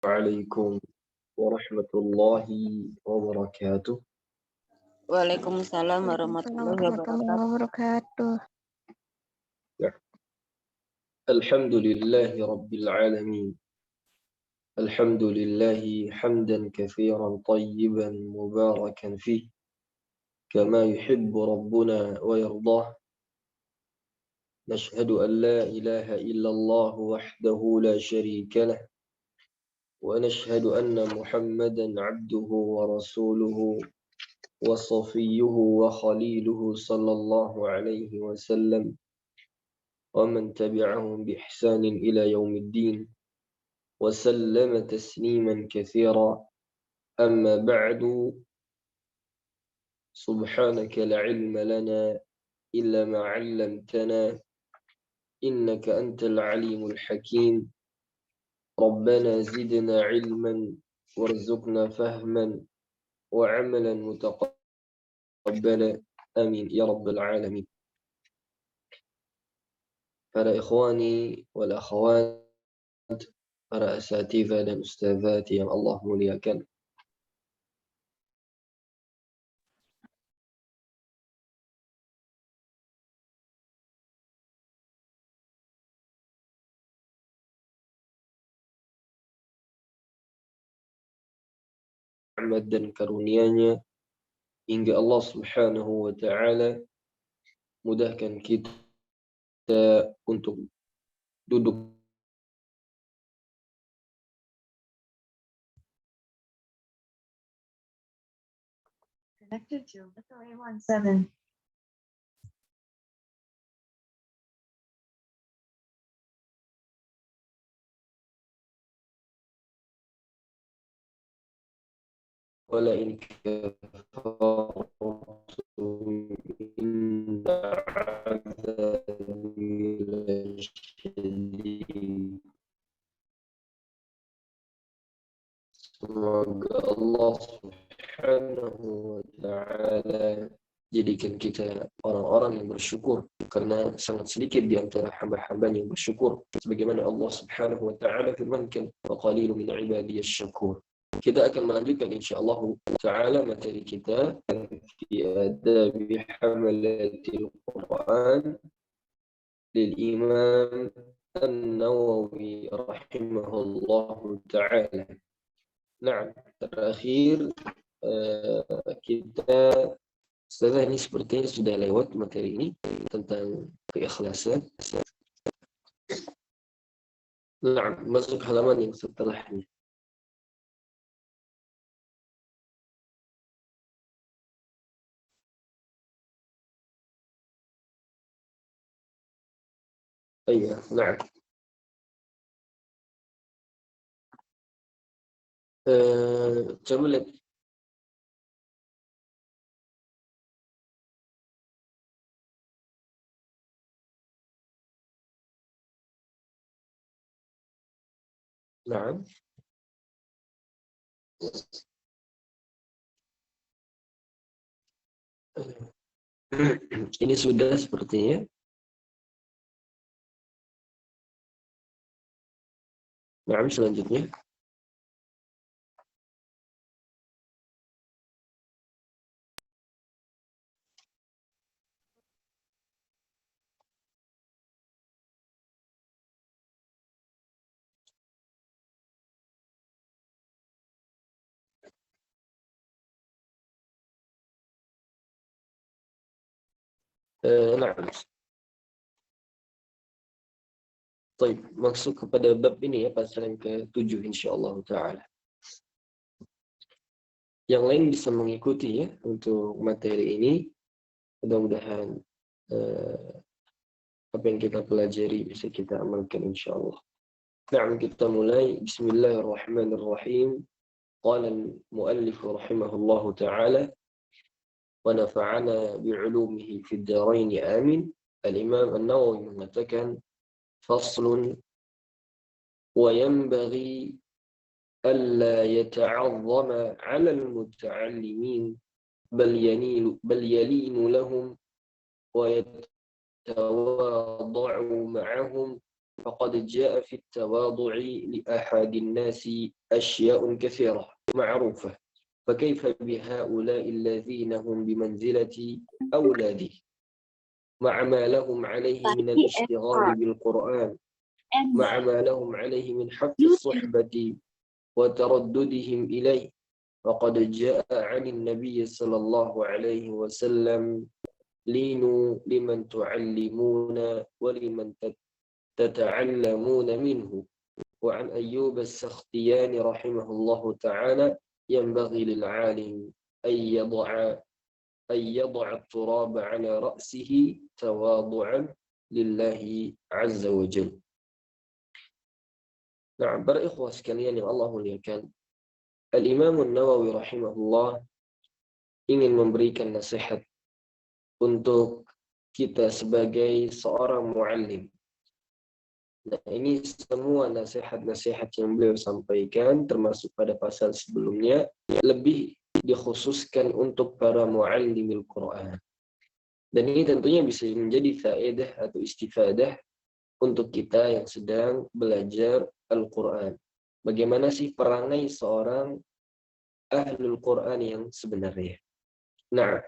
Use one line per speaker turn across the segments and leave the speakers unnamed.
عليكم ورحمة الله وبركاته.
Waalaikumsalam
Waalaikumsalam
warahmatullahi
warahmatullahi
wabarakatuh.
wabarakatuh.
الحمد لله رب العالمين. الحمد لله حمدا كثيرا طيبا مباركا فيه كما يحب ربنا ويرضاه. نشهد أن لا إله إلا الله وحده لا شريك له، ونشهد أن محمدا عبده ورسوله وصفيه وخليله صلى الله عليه وسلم، ومن تبعهم بإحسان إلى يوم الدين، وسلم تسليما كثيرا. أما بعد، سبحانك لا علم لنا إلا ما علمتنا إنك أنت العليم الحكيم. ربنا زدنا علما وارزقنا فهما وعملا متقبلا، آمين يا رب العالمين. Para ikhwani wal akhwat, para asatidzah dan ustadzat yang Allah muliakan. Rahmat dan karunia-Nya hingga Allah Subhanahu wa taala mudahkan kita untuk duduk
Connected to Lithuania 17.
ولئن كفرتم إن عذابي لشديد. Semoga Allah Subhanahu wa taala jadikan kita orang-orang yang bersyukur, karena sangat sedikit di antara hamba-hamba yang bersyukur, sebagaimana Allah Subhanahu wa taala firmankan, wa qalilun min ibadiyasy syakur. Kita akan melanjutkan insyaallah taala materi kita fi adabi hamalatil Quran lil Imam An-Nawawi rahimahullahu taala. Nah, terakhir kita setelah ini sepertinya sudah lewat materi ini tentang keikhlasan. Nah, masuk halaman yang setelahnya. Iya, nah. Coba lihat. Nah. Ini sudah sepertinya. Nah, selanjutnya. Nah. Baik, masuk kepada bab ini ya, pasal yang ke-7 insyaallah taala. Yang lain bisa mengikuti ya untuk materi ini. Mudah-mudahan apa yang kita pelajari bisa kita amalkan insyaallah. Nah, kita mulai. Bismillahirrahmanirrahim. Qala al-muallif rahimahullahu taala wa nafa'ana bi'ulumihi fid dharain amin. Al-Imam An-Nawawi mengatakan faslun wa yanbaghi alla yata'azzama 'ala al-muta'allimin bal yalinu lahum wa yatawada'u ma'ahum فقد جاء في التواضع لأحد الناس أشياء كثيرة معروفة فكيف بهؤلاء الذين هم بمنزلة أولاده مع ما لهم عليه من الاشتغال بالقرآن مع ما لهم عليه من حفظ الصحبة وترددهم إليه وقد جاء عن النبي صلى الله عليه وسلم لينوا لمن تعلمون ولمن تتعلمون منه وعن أيوب السختياني رحمه الله تعالى ينبغي للعالم أن يضع التراب على رأسه تواضعا لله عز وجل. Nah, para ikhwah sekalian yang Allah muliakan, Al-Imam An-Nawawi rahimahullah ingin memberikan nasihat untuk kita sebagai seorang muallim. Nah, ini semua nasihat-nasihat yang beliau sampaikan termasuk pada pasal sebelumnya lebih dikhususkan untuk para muallimil Quran. Dan ini tentunya bisa menjadi faedah atau istifadah untuk kita yang sedang belajar Al-Quran. Bagaimana sih perangai seorang ahlul Quran yang sebenarnya? Nah,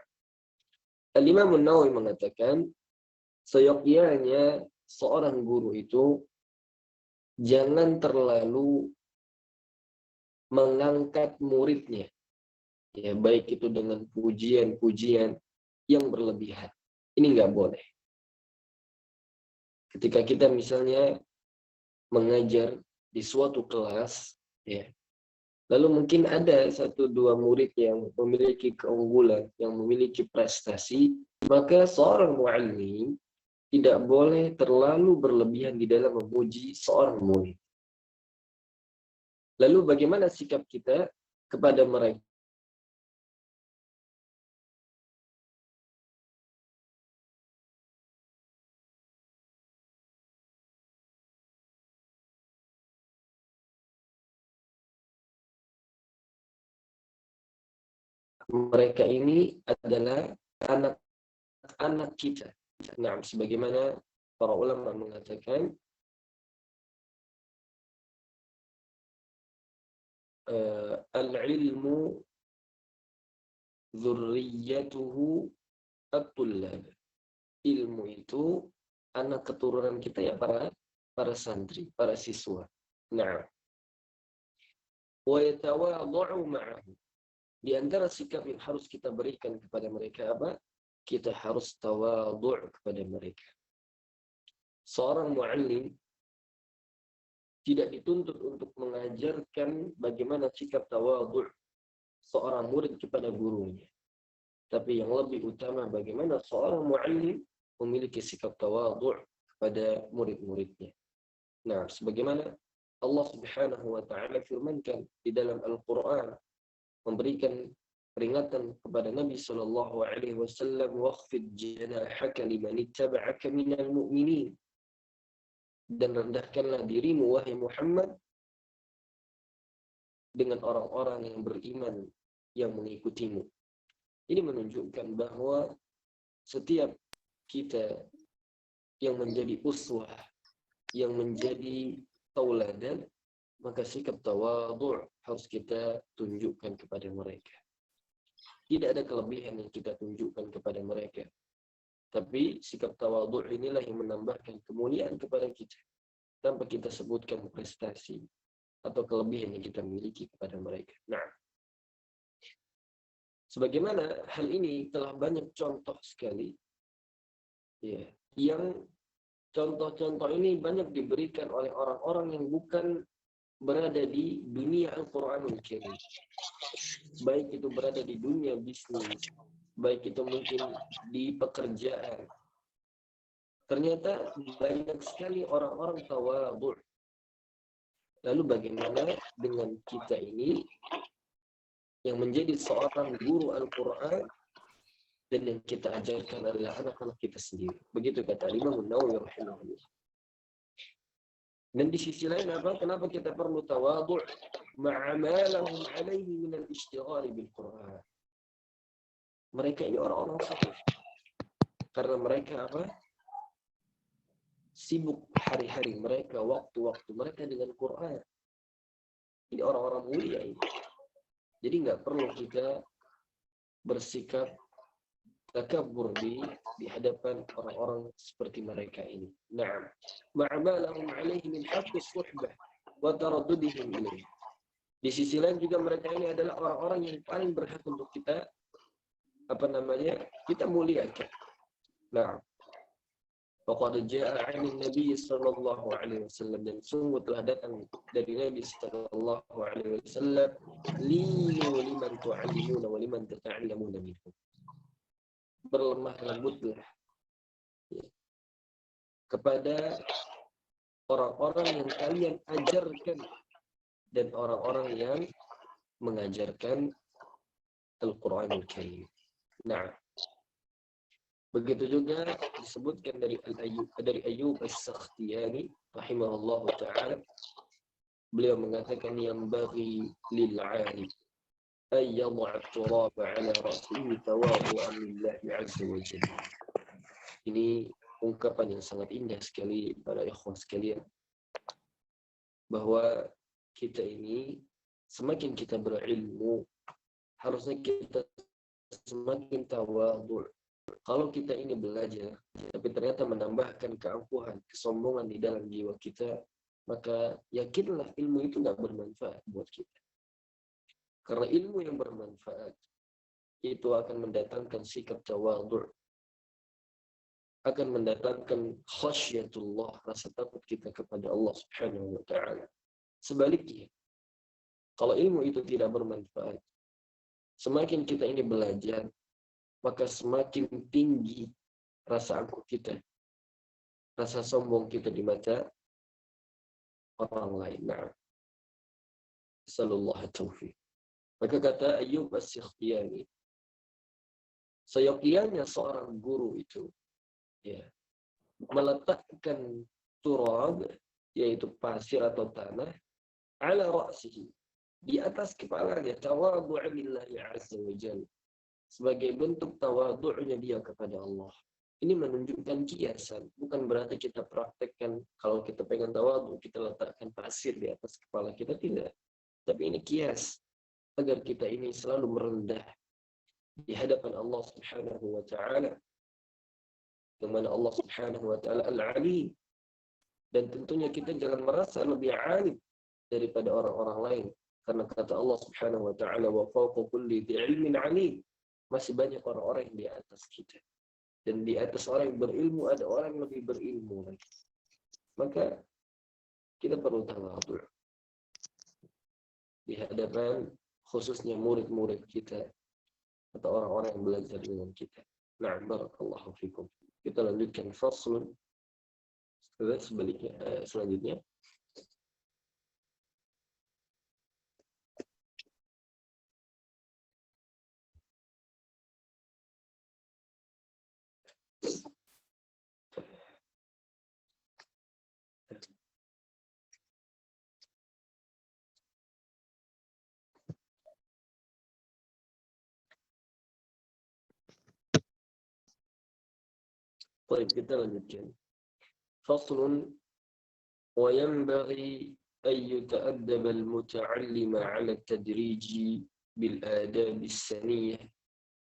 Al-Imam An-Nawawi mengatakan, seyogyanya seorang guru itu jangan terlalu mengangkat muridnya, ya, baik itu dengan pujian-pujian yang berlebihan. Ini nggak boleh. Ketika kita misalnya mengajar di suatu kelas, ya, lalu mungkin ada 1-2 murid yang memiliki keunggulan, yang memiliki prestasi, maka seorang muallim tidak boleh terlalu berlebihan di dalam memuji seorang murid. Lalu bagaimana sikap kita kepada mereka? Mereka ini adalah anak-anak kita. Nah, sebagaimana para ulama mengatakan, al-ilmu dzurriyyatuhu at-tullab. Ilmu itu anak keturunan kita, ya, para santri, para siswa. Nah, wa yatawadhu ma'ahu. Di antara sikap yang harus kita berikan kepada mereka apa? Kita harus tawadhu' kepada mereka. Seorang muallim tidak dituntut untuk mengajarkan bagaimana sikap tawadhu' seorang murid kepada gurunya. Tapi yang lebih utama bagaimana seorang muallim memiliki sikap tawadhu' kepada murid-muridnya. Nah, sebagaimana Allah Subhanahu wa taala firmankan di dalam Al-Qur'an, memberikan peringatan kepada Nabi sallallahu alaihi wasallam, waqfid janahaka liman ittaba'aka minal mu'minin. Dan rendahkanlah dirimu wahai Muhammad dengan orang-orang yang beriman yang mengikutimu. Ini menunjukkan bahwa setiap kita yang menjadi uswah, yang menjadi tauladan, maka sikap tawadhu' harus kita tunjukkan kepada mereka. Tidak ada kelebihan yang kita tunjukkan kepada mereka. Tapi sikap tawadhu' inilah yang menambahkan kemuliaan kepada kita, tanpa kita sebutkan prestasi atau kelebihan yang kita miliki kepada mereka. Nah, sebagaimana hal ini telah banyak contoh sekali, ya, yang contoh-contoh ini banyak diberikan oleh orang-orang yang bukan berada di dunia Al-Quranul Karim. Baik itu berada di dunia bisnis, baik itu mungkin di pekerjaan. Ternyata banyak sekali orang-orang tawadhu'. Lalu bagaimana dengan kita ini yang menjadi seorang guru Al-Quran dan yang kita ajarkan adalah anak-anak kita sendiri. Begitu kata Imam An-Nawawi rahimahullah. Dan di sisi lain apa? Kenapa kita perlu tawadhu' ma'a ma lahum 'alaihi min al-ishtighal bil Qur'an? Mereka ini orang-orang saleh. Karena mereka apa? sibuk hari-hari mereka, waktu-waktu mereka dengan Quran. Ini orang-orang mulia ini. Jadi nggak perlu kita bersikap takabur di hadapan orang-orang seperti mereka ini. Naam. Ma'amalahum alaihi min haqqis suhbah wa taraddudihim ilaih. Di sisi lain juga mereka ini adalah orang-orang yang paling berhak untuk kita kita muliakan. Nah, faqad jaa'a 'an Nabi sallallahu alaihi wasallam, dan sungguh telah datang dari Nabi sallallahu alaihi wasallam, linu liman tu'allimuna wa liman tata'allamuna minhum. Berlemah lembutlah kepada orang-orang yang kalian ajarkan dan orang-orang yang mengajarkan Al-Qur'anul Karim. Nah, begitu juga disebutkan dari Ayyub As-Sakhtiyani rahimahullahu ta'ala, beliau mengatakan yang bagi lil 'alim ay yad'a at-turab 'ala ra'sihi tawadhu'an lillahi 'azza wa jalla. Ini ungkapan yang sangat indah sekali para ikhwan sekalian, bahwa kita ini semakin kita berilmu, harusnya kita semakin tawadhu'. Kalau kita ini belajar, tapi ternyata menambahkan keangkuhan, kesombongan di dalam jiwa kita, maka yakinlah ilmu itu nggak bermanfaat buat kita. Karena ilmu yang bermanfaat itu akan mendatangkan sikap tawadhu', akan mendatangkan khasyatullah, rasa takut kita kepada Allah Subhanahu wa ta'ala. Sebaliknya, kalau ilmu itu tidak bermanfaat, semakin kita ini belajar, maka semakin tinggi rasa angkuh kita, rasa sombong kita di mata orang lain. Nah, sallallahu taufiq. Maka kata Ayyub As-Sakhtiyani, seyogianya seorang guru itu meletakkan turab, yaitu pasir atau tanah, ala ra'sihi, di atas kepalanya, tawadhu'an lillahi 'azza wa jalla, sebagai bentuk tawadhu'nya dia kepada Allah. Ini menunjukkan kiasan, bukan berarti kita praktekkan kalau kita pengen tawadhu kita letakkan pasir di atas kepala kita, tidak. Tapi ini kias agar kita ini selalu merendah di hadapan Allah Subhanahu wa ta'ala, di mana Allah Subhanahu wa ta'ala al-alim, dan tentunya kita jangan merasa lebih alim daripada orang-orang lain, karena kata Allah Subhanahu wa ta'ala, wa fawqa kulli dhi ilmin alim. Masih banyak orang-orang yang di atas kita. Dan di atas orang yang berilmu ada orang yang lebih berilmu lagi. Maka kita perlu tawadhu di hadapan khususnya murid-murid kita atau orang-orang yang belajar dengan kita. Nah, barakallahu fikum. Kita lanjutkan faslun. Selanjutnya. Baik, kita lanjutkan. Faslun, wa yanbaghi an yata'addab al-muta'allim 'ala at-tadrij bil adab as-saniyyah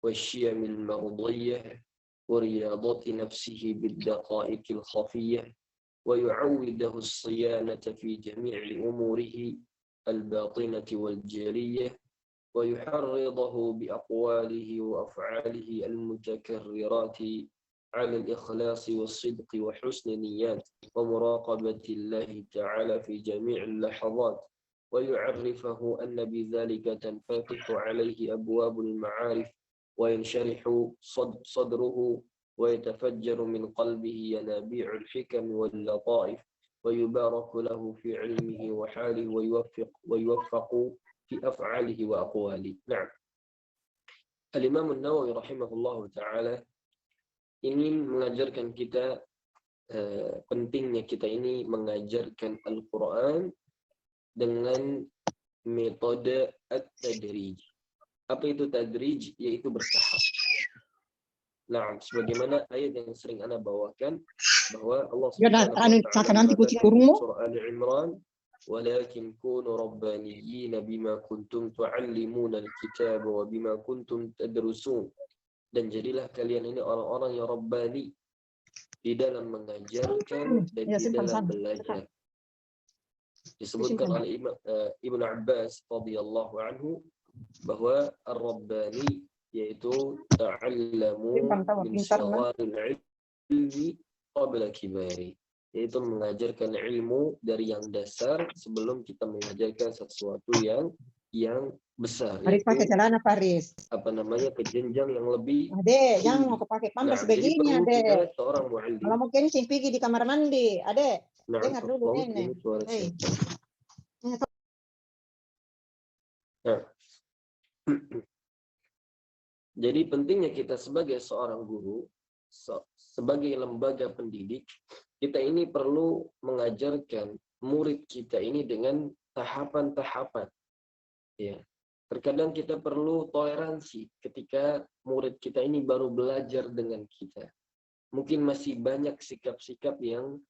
wash-shiyam al-mardiyyah wa riyadati nafsihi bid-daqa'iq al-khafiyyah wa yu'awwidahu as-siyanata fi jami'i umurihi al-batinati wal-jaliyyah wa yuharridahu bi aqwalihi wa af'alihi al-mutakarrirati على الإخلاص والصدق وحسن النيات ومراقبة الله تعالى في جميع اللحظات ويعرفه أن بذلك تنفتح عليه أبواب المعارف وينشرح صدره ويتفجر من قلبه ينابيع الحكم واللطائف ويبارك له في علمه وحاله ويوفق في أفعاله وأقواله. نعم. الإمام النووي رحمه الله تعالى ingin mengajarkan kita pentingnya kita ini mengajarkan Al-Quran dengan metode at-tadrij. Apa itu tadrij? Yaitu bertahap. Nah, sebagaimana ayat yang sering Anda bawakan, bahwa Allah
Ya dah
Subhanahu wa
caka
ta'ala
nanti kucing
mengatakan
burungmu.
surah Ali Imran, walakin kunu rabbaniyina bima kuntum tu'allimuna al-kitab wa bima kuntum tadrusun. Dan jadilah kalian ini orang-orang yang rabbani di dalam mengajarkan dan
Ya,
di
simpan
dalam
sana.
belajar. Disebutkan
Simpan.
oleh Ibnu Abbas radhiyallahu anhu bahwa ar-rabbani yaitu ta'allamu
Simpan tahu
min
pintar nah.
sigharil ilmi qabla kibari, yaitu mengajarkan ilmu dari yang dasar sebelum kita mengajarkan sesuatu yang besar,
Paris pakai
yaitu
celana Paris.
apa namanya, ke jenjang yang lebih
Ade, jangan
tinggi.
mau kepakai pampas
Jadi
begini,
perlu
Ade.
kita seorang muallim.
Kalau mau kencing pergi di kamar mandi, Ade.
Nah,
Dengar dulu
ini
nenek.
suara
Hei.
siapa? Nah. Jadi pentingnya kita sebagai seorang guru, sebagai lembaga pendidik, kita ini perlu mengajarkan murid kita ini dengan tahapan-tahapan. Ya. Terkadang kita perlu toleransi ketika murid kita ini baru belajar dengan kita. Mungkin masih banyak sikap-sikap yang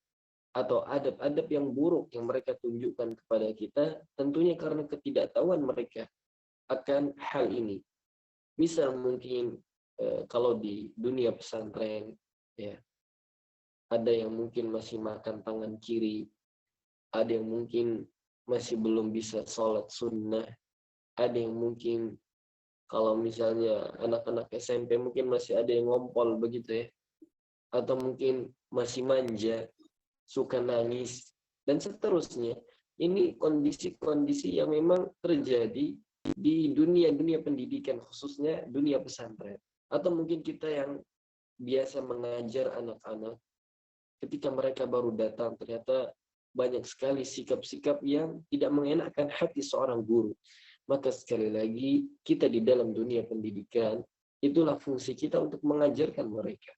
atau adab-adab yang buruk yang mereka tunjukkan kepada kita, tentunya karena ketidaktahuan mereka akan hal ini. Misal mungkin kalau di dunia pesantren, ya, ada yang mungkin masih makan tangan kiri, ada yang mungkin masih belum bisa sholat sunnah, ada yang mungkin kalau misalnya anak-anak SMP mungkin masih ada yang ngompol begitu ya, atau mungkin masih manja, suka nangis, dan seterusnya. Ini kondisi-kondisi yang memang terjadi di dunia pendidikan, khususnya dunia pesantren. Atau mungkin kita yang biasa mengajar anak-anak, ketika mereka baru datang, ternyata banyak sekali sikap-sikap yang tidak mengenakan hati seorang guru. Maka sekali lagi, kita di dalam dunia pendidikan, itulah fungsi kita untuk mengajarkan mereka.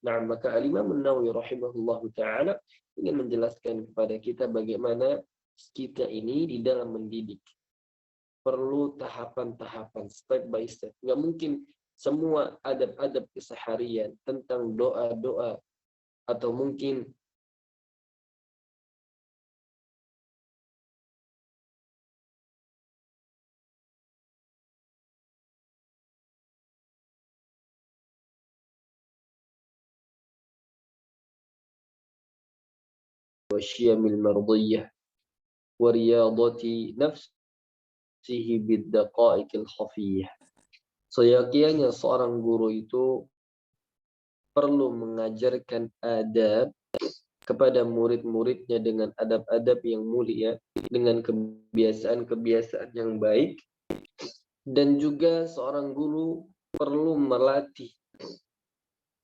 Nah, maka Al-Imam An-Nawawi rahimahullahu ta'ala ingin menjelaskan kepada kita bagaimana kita ini di dalam mendidik. Perlu tahapan-tahapan, step by step. Nggak mungkin semua adab-adab keseharian tentang doa-doa atau mungkin wasyamil mardiyah wa riyadati nafsihi biddaqa'iqil khafiyah. Seyogyanya seorang guru itu perlu mengajarkan adab kepada murid-muridnya dengan adab-adab yang mulia, dengan kebiasaan-kebiasaan yang baik, dan juga seorang guru perlu melatih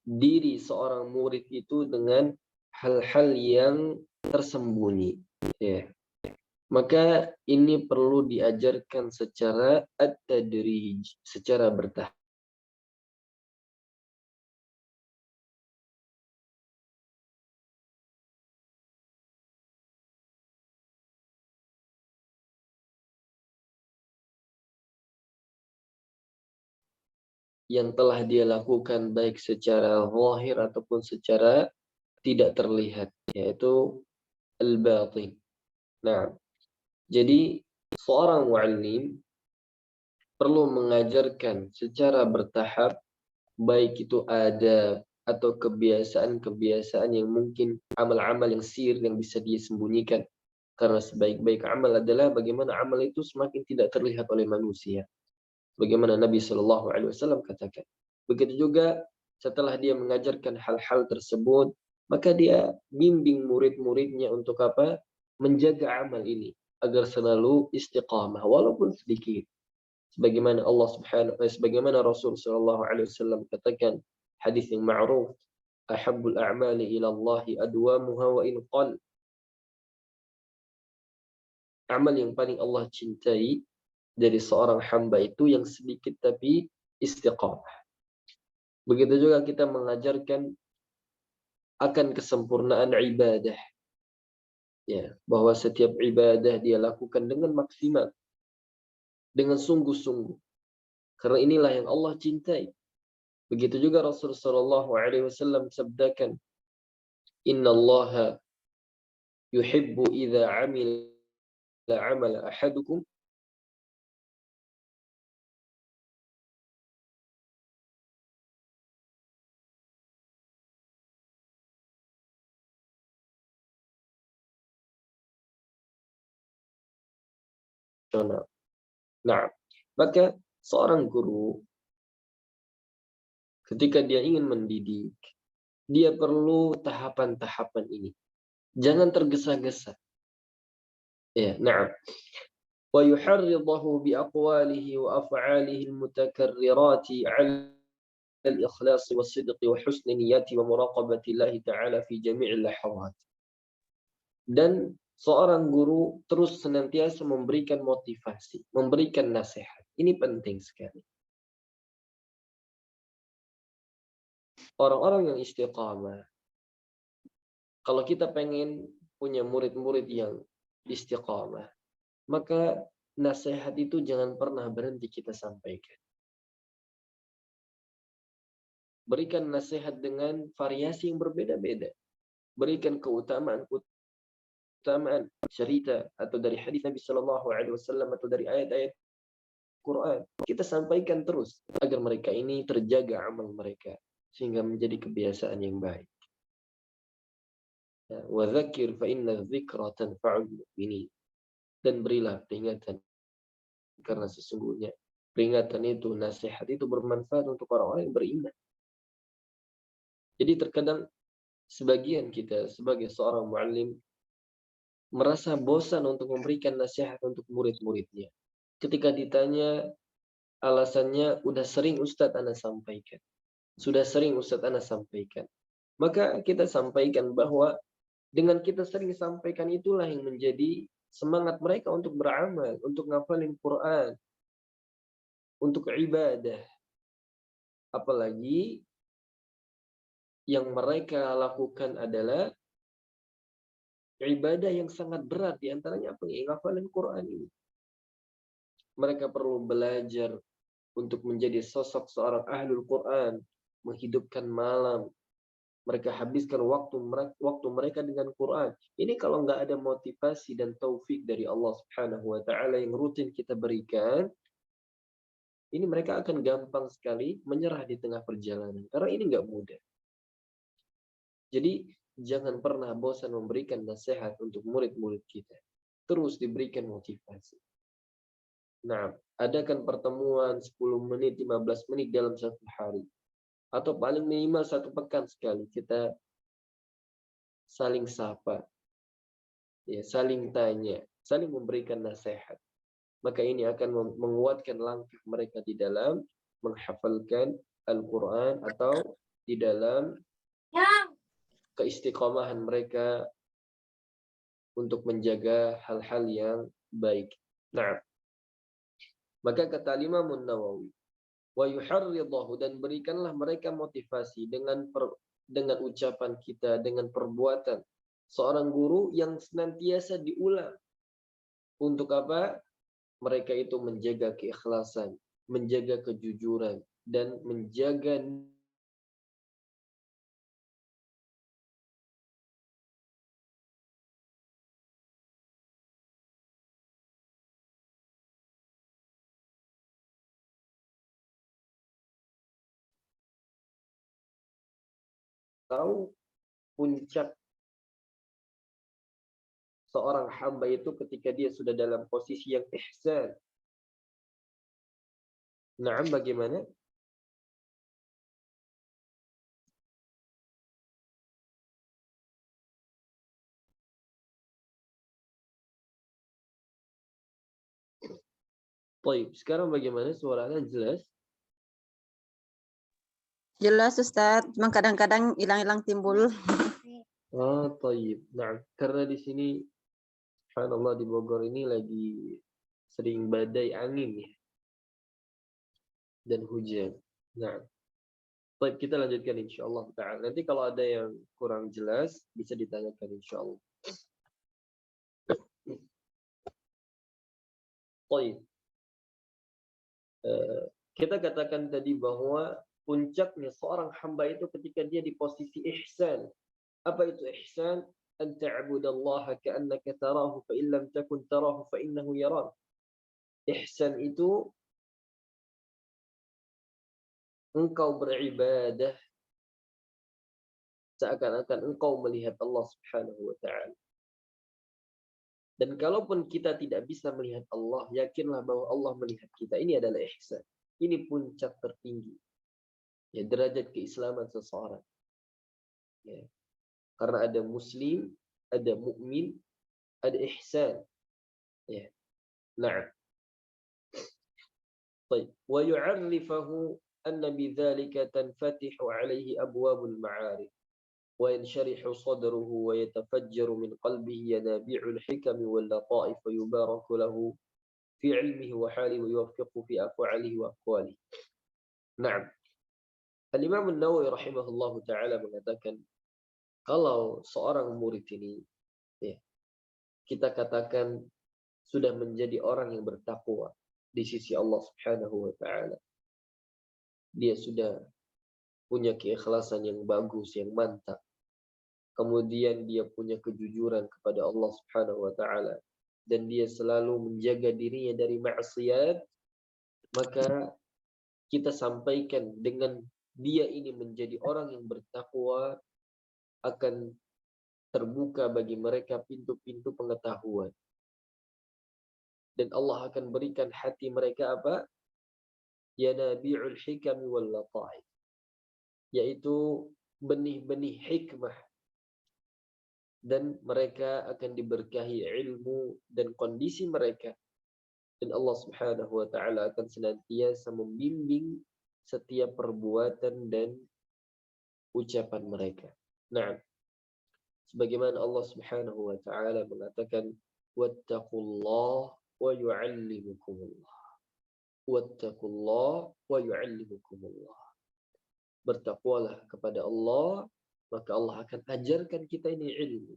diri seorang murid itu dengan hal-hal yang tersembunyi. Ya. Maka ini perlu diajarkan secara at-tadrij, secara bertahap. Yang telah dia lakukan baik secara zahir ataupun secara tidak terlihat, yaitu al-batin. Nah, jadi seorang muallim perlu mengajarkan secara bertahap, baik itu adab atau kebiasaan-kebiasaan yang mungkin amal-amal yang sir yang bisa dia sembunyikan. Karena sebaik-baik amal adalah bagaimana amal itu semakin tidak terlihat oleh manusia. Bagaimana Nabi Shallallahu Alaihi Wasallam katakan. Begitu juga setelah dia mengajarkan hal-hal tersebut, maka dia bimbing murid-muridnya untuk apa? Menjaga amal ini agar selalu istiqamah walaupun sedikit. Sebagaimana sebagaimana Rasul Shallallahu Alaihi Wasallam katakan, hadis yang ma'ruf, ahabbul a'mali ila Allah adwamuha wa in qal. Amal yang paling Allah cintai dari seorang hamba itu yang sedikit tapi istiqamah. Begitu juga kita mengajarkan akan kesempurnaan ibadah. Ya, bahwa setiap ibadah dia lakukan dengan maksimal, dengan sungguh-sungguh. Karena inilah yang Allah cintai. Begitu juga Rasulullah SAW sabdakan, Innallaha yuhibbu idza amila amala ahadukum Nah, maka seorang guru ketika dia ingin mendidik, dia perlu tahapan-tahapan ini. Jangan tergesa-gesa. Ya, na'am. Wa yuharridahu bi aqwalihi wa af'alihi al-mutakarrirati 'ala al-ikhlas was-sidq wa husni niyyati wa muraqabati Allah ta'ala fi jami'il lahawat. Dan seorang guru terus senantiasa memberikan motivasi, memberikan nasihat. Ini penting sekali. Orang-orang yang istiqamah, kalau kita pengen punya murid-murid yang istiqamah, maka nasihat itu jangan pernah berhenti kita sampaikan. Berikan nasihat dengan variasi yang berbeda-beda. Berikan keutamaan cerita atau dari hadis Nabi Shallallahu Alaihi Wasallam atau dari ayat-ayat Quran. Kita sampaikan terus agar mereka ini terjaga amal mereka sehingga menjadi kebiasaan yang baik. Wa dzakir fa inna dzikra tanfa'ul mu'minin. Dan berilah peringatan karena sesungguhnya peringatan itu, nasihat itu bermanfaat untuk orang-orang yang beriman. Jadi terkadang sebagian kita sebagai seorang muallim merasa bosan untuk memberikan nasihat untuk murid-muridnya. Ketika ditanya, alasannya udah sering Ustadz Ana sampaikan. Sudah sering Ustadz Ana sampaikan. Maka kita sampaikan bahwa dengan kita sering sampaikan itulah yang menjadi semangat mereka untuk beramal, untuk ngafalin Quran, untuk ibadah. Apalagi yang mereka lakukan adalah ibadah yang sangat berat, diantaranya apa? Ngafalin Quran ini. Mereka perlu belajar untuk menjadi sosok seorang ahlul Quran, menghidupkan malam. Mereka habiskan waktu mereka dengan Quran. Ini kalau nggak ada motivasi dan taufik dari Allah Subhanahu wa taala yang rutin kita berikan, ini mereka akan gampang sekali menyerah di tengah perjalanan. Karena ini nggak mudah. Jadi jangan pernah bosan memberikan nasihat untuk murid-murid kita. Terus diberikan motivasi. Nah, adakan pertemuan 10 menit, 15 menit dalam satu hari. Atau paling minimal 1 pekan sekali. Kita saling sapa. Ya, saling tanya. Saling memberikan nasihat. Maka ini akan menguatkan langkah mereka di dalam menghafalkan Al-Quran atau di dalam keistiqomahan mereka untuk menjaga hal-hal yang baik. Nah, maka kata Imam Nawawi, wa yuharridahu, dan berikanlah mereka motivasi dengan ucapan kita, dengan perbuatan seorang guru yang senantiasa diulang. Untuk apa? Mereka itu menjaga keikhlasan, menjaga kejujuran, dan menjaga tahu puncak seorang hamba itu ketika dia sudah dalam posisi yang ihsan. Nah, bagaimana? Baik, sekarang bagaimana, suaranya jelas?
Jelas Ustaz, cuma kadang-kadang hilang-hilang timbul.
Baik. Nah, karena di sini subhanallah di Bogor ini lagi sering badai angin ya. Dan hujan. Nah, baik, kita lanjutkan insyaallah ta'ala. Nanti kalau ada yang kurang jelas bisa ditanyakan insyaallah. Baik. Kita katakan tadi bahwa puncaknya seorang hamba itu ketika dia di posisi ihsan. Apa itu ihsan? An ta'budallaha ka'annaka tarahu fa in lam takun tarahu fa innahu yarak. Ihsan itu engkau beribadah seakan-akan engkau melihat Allah Subhanahu wa taala. Dan kalaupun kita tidak bisa melihat Allah, yakinlah bahwa Allah melihat kita. Ini adalah ihsan. Ini puncak tertinggi. Ya, derajat keislaman seseorang. Ya. Karena ada muslim, ada mukmin, ada ihsan. Ya. Nah. طيب. ويعرفه أن بذلك تنفتح عليه أبواب المعارف وينشرح صدره ويتفجر من قلبه ينابيع الحكم واللطائف ويبارك له في علمه وحاله ويوفقه في أفعاله وأقواله. نعم. Al-Imam An-Nawawi rahimahullahu ta'ala mengatakan, kalau seorang murid ini, ya, kita katakan sudah menjadi orang yang bertakwa di sisi Allah Subhanahu wa ta'ala. Dia sudah punya keikhlasan yang bagus, yang mantap. Kemudian dia punya kejujuran kepada Allah Subhanahu wa ta'ala. Dan dia selalu menjaga dirinya dari maksiat. Maka kita sampaikan dengan dia ini menjadi orang yang bertakwa, akan terbuka bagi mereka pintu-pintu pengetahuan. Dan Allah akan berikan hati mereka apa? Yanabi'ul hikami wal lata'i. Yaitu benih-benih hikmah. Dan mereka akan diberkahi ilmu dan kondisi mereka. Dan Allah Subhanahu wa ta'ala akan senantiasa membimbing setiap perbuatan dan ucapan mereka. Nah, sebagaimana Allah Subhanahu wa ta'ala mengatakan, wattaqullah wa yu'allimukumullah. Wattaqullah wa yu'allimukumullah. Bertakwalah kepada Allah, maka Allah akan ajarkan kita ini ilmu.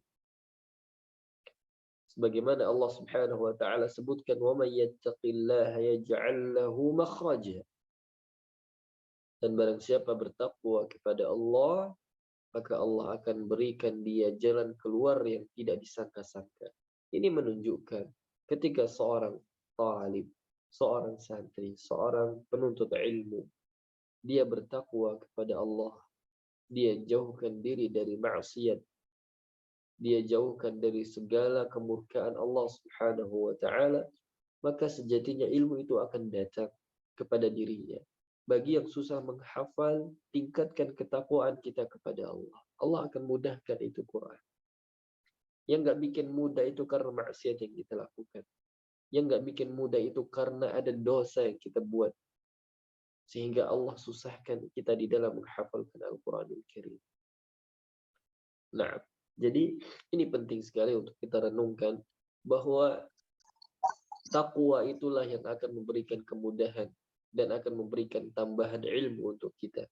Sebagaimana Allah Subhanahu wa ta'ala sebutkan, wa may yattaqillaha yaj'al lahu makhraja. Dan barang siapa bertakwa kepada Allah, maka Allah akan berikan dia jalan keluar yang tidak disangka-sangka. Ini menunjukkan ketika seorang talib, seorang santri, seorang penuntut ilmu, dia bertakwa kepada Allah, dia jauhkan diri dari maksiat, dia jauhkan dari segala kemurkaan Allah Subhanahu wa ta'ala, maka sejatinya ilmu itu akan datang kepada dirinya. Bagi yang susah menghafal, tingkatkan ketakwaan kita kepada Allah. Allah akan mudahkan itu Quran. Yang nggak bikin mudah itu karena maksiat yang kita lakukan. Yang nggak bikin mudah itu karena ada dosa yang kita buat. Sehingga Allah susahkan kita di dalam menghafalkan Al-Quranul Karim. Nah, jadi ini penting sekali untuk kita renungkan bahwa takwa itulah yang akan memberikan kemudahan dan akan memberikan tambahan ilmu untuk kita.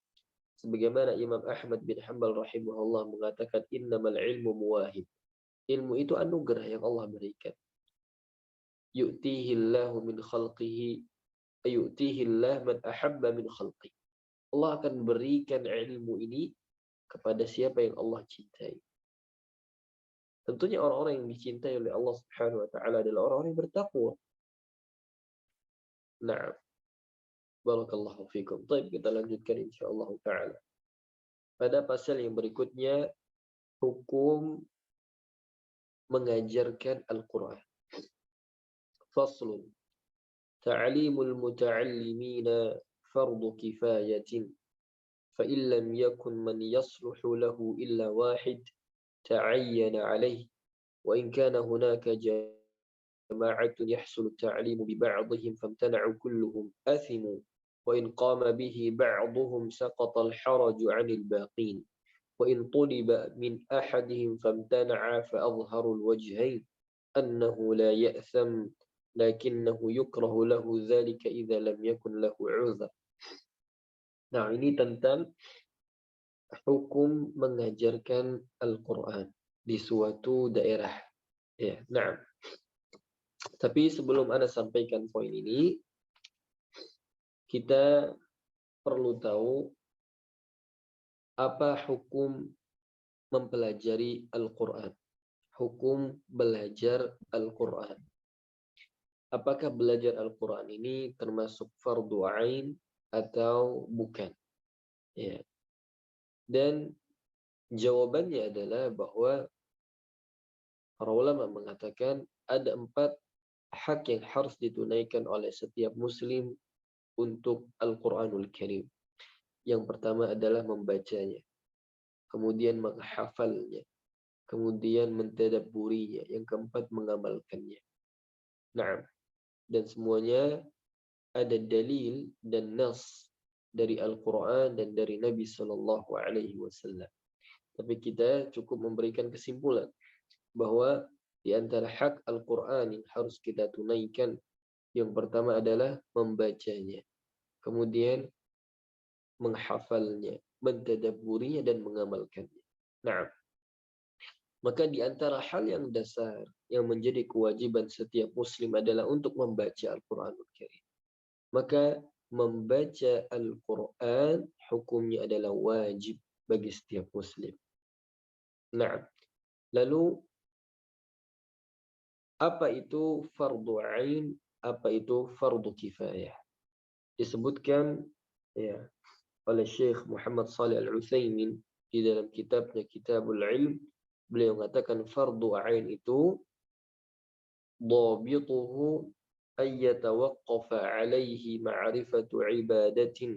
Sebagaimana Imam Ahmad bin Hanbal rahimahullah mengatakan, innamal ilmu muwahib. Ilmu itu anugerah yang Allah berikan. Yu'tihillahu min khalqihi, yu'tihillah man ahabba min khalqihi. Allah akan berikan ilmu ini kepada siapa yang Allah cintai. Tentunya orang-orang yang dicintai oleh Allah Subhanahu wa ta'ala adalah orang-orang yang bertakwa. Nah, barakallahu fikum. Baik, kita lanjutkan insyaallah ta'ala. Pada pasal yang berikutnya, hukum mengajarkan Al-Quran. Faslun. Ta'limul muta'allimina fardu kifayatin. فإن لم يكن من يصلح له إلا واحد تعين عليه وإن كان هناك جماعة يحصل التعليم ببعضهم فامتنعوا كلهم أثموا وإن قام به بعضهم سقط الحرج عن الباقين وإن طلب من أحدهم فامتنع فأظهر الوجهين أنه لا يأثم لكنه يكره له ذلك إذا لم يكن له عذر. Nah, ini tentang hukum mengajarkan Al-Quran di suatu daerah. Ya, nah. Tapi sebelum Anda sampaikan poin ini, kita perlu tahu apa hukum mempelajari Al-Quran. Hukum belajar Al-Quran. Apakah belajar Al-Quran ini termasuk fardu ain atau bukan? Ya. Dan jawabannya adalah bahwa para ulama mengatakan ada 4 hak yang harus ditunaikan oleh setiap muslim untuk Al-Quranul Karim. Yang pertama adalah membacanya, kemudian menghafalnya, kemudian mentadabburinya, yang keempat mengamalkannya. Nah, dan semuanya ada dalil dan nas dari Al-Quran dan dari Nabi Sallallahu Alaihi Wasallam. Tapi kita cukup memberikan kesimpulan bahwa di antara hak Al-Quran yang harus kita tunaikan, yang pertama adalah membacanya, kemudian menghafalnya, mentadabburinya, dan mengamalkannya. Nah, maka di antara hal yang dasar yang menjadi kewajiban setiap muslim adalah untuk membaca Al-Quranul Karim. Maka membaca Al-Quran hukumnya adalah wajib bagi setiap muslim. Nah, lalu apa itu fardu ain, apa itu fardu kifayah? Disebutkan ya oleh Syekh Muhammad Shalih Al-Utsaimin di dalam kitabnya Kitabul Ilm. Beliau mengatakan fardu ain itu dhabituhu ay yatawaqqafa alayhi ma'rifatu ibadatin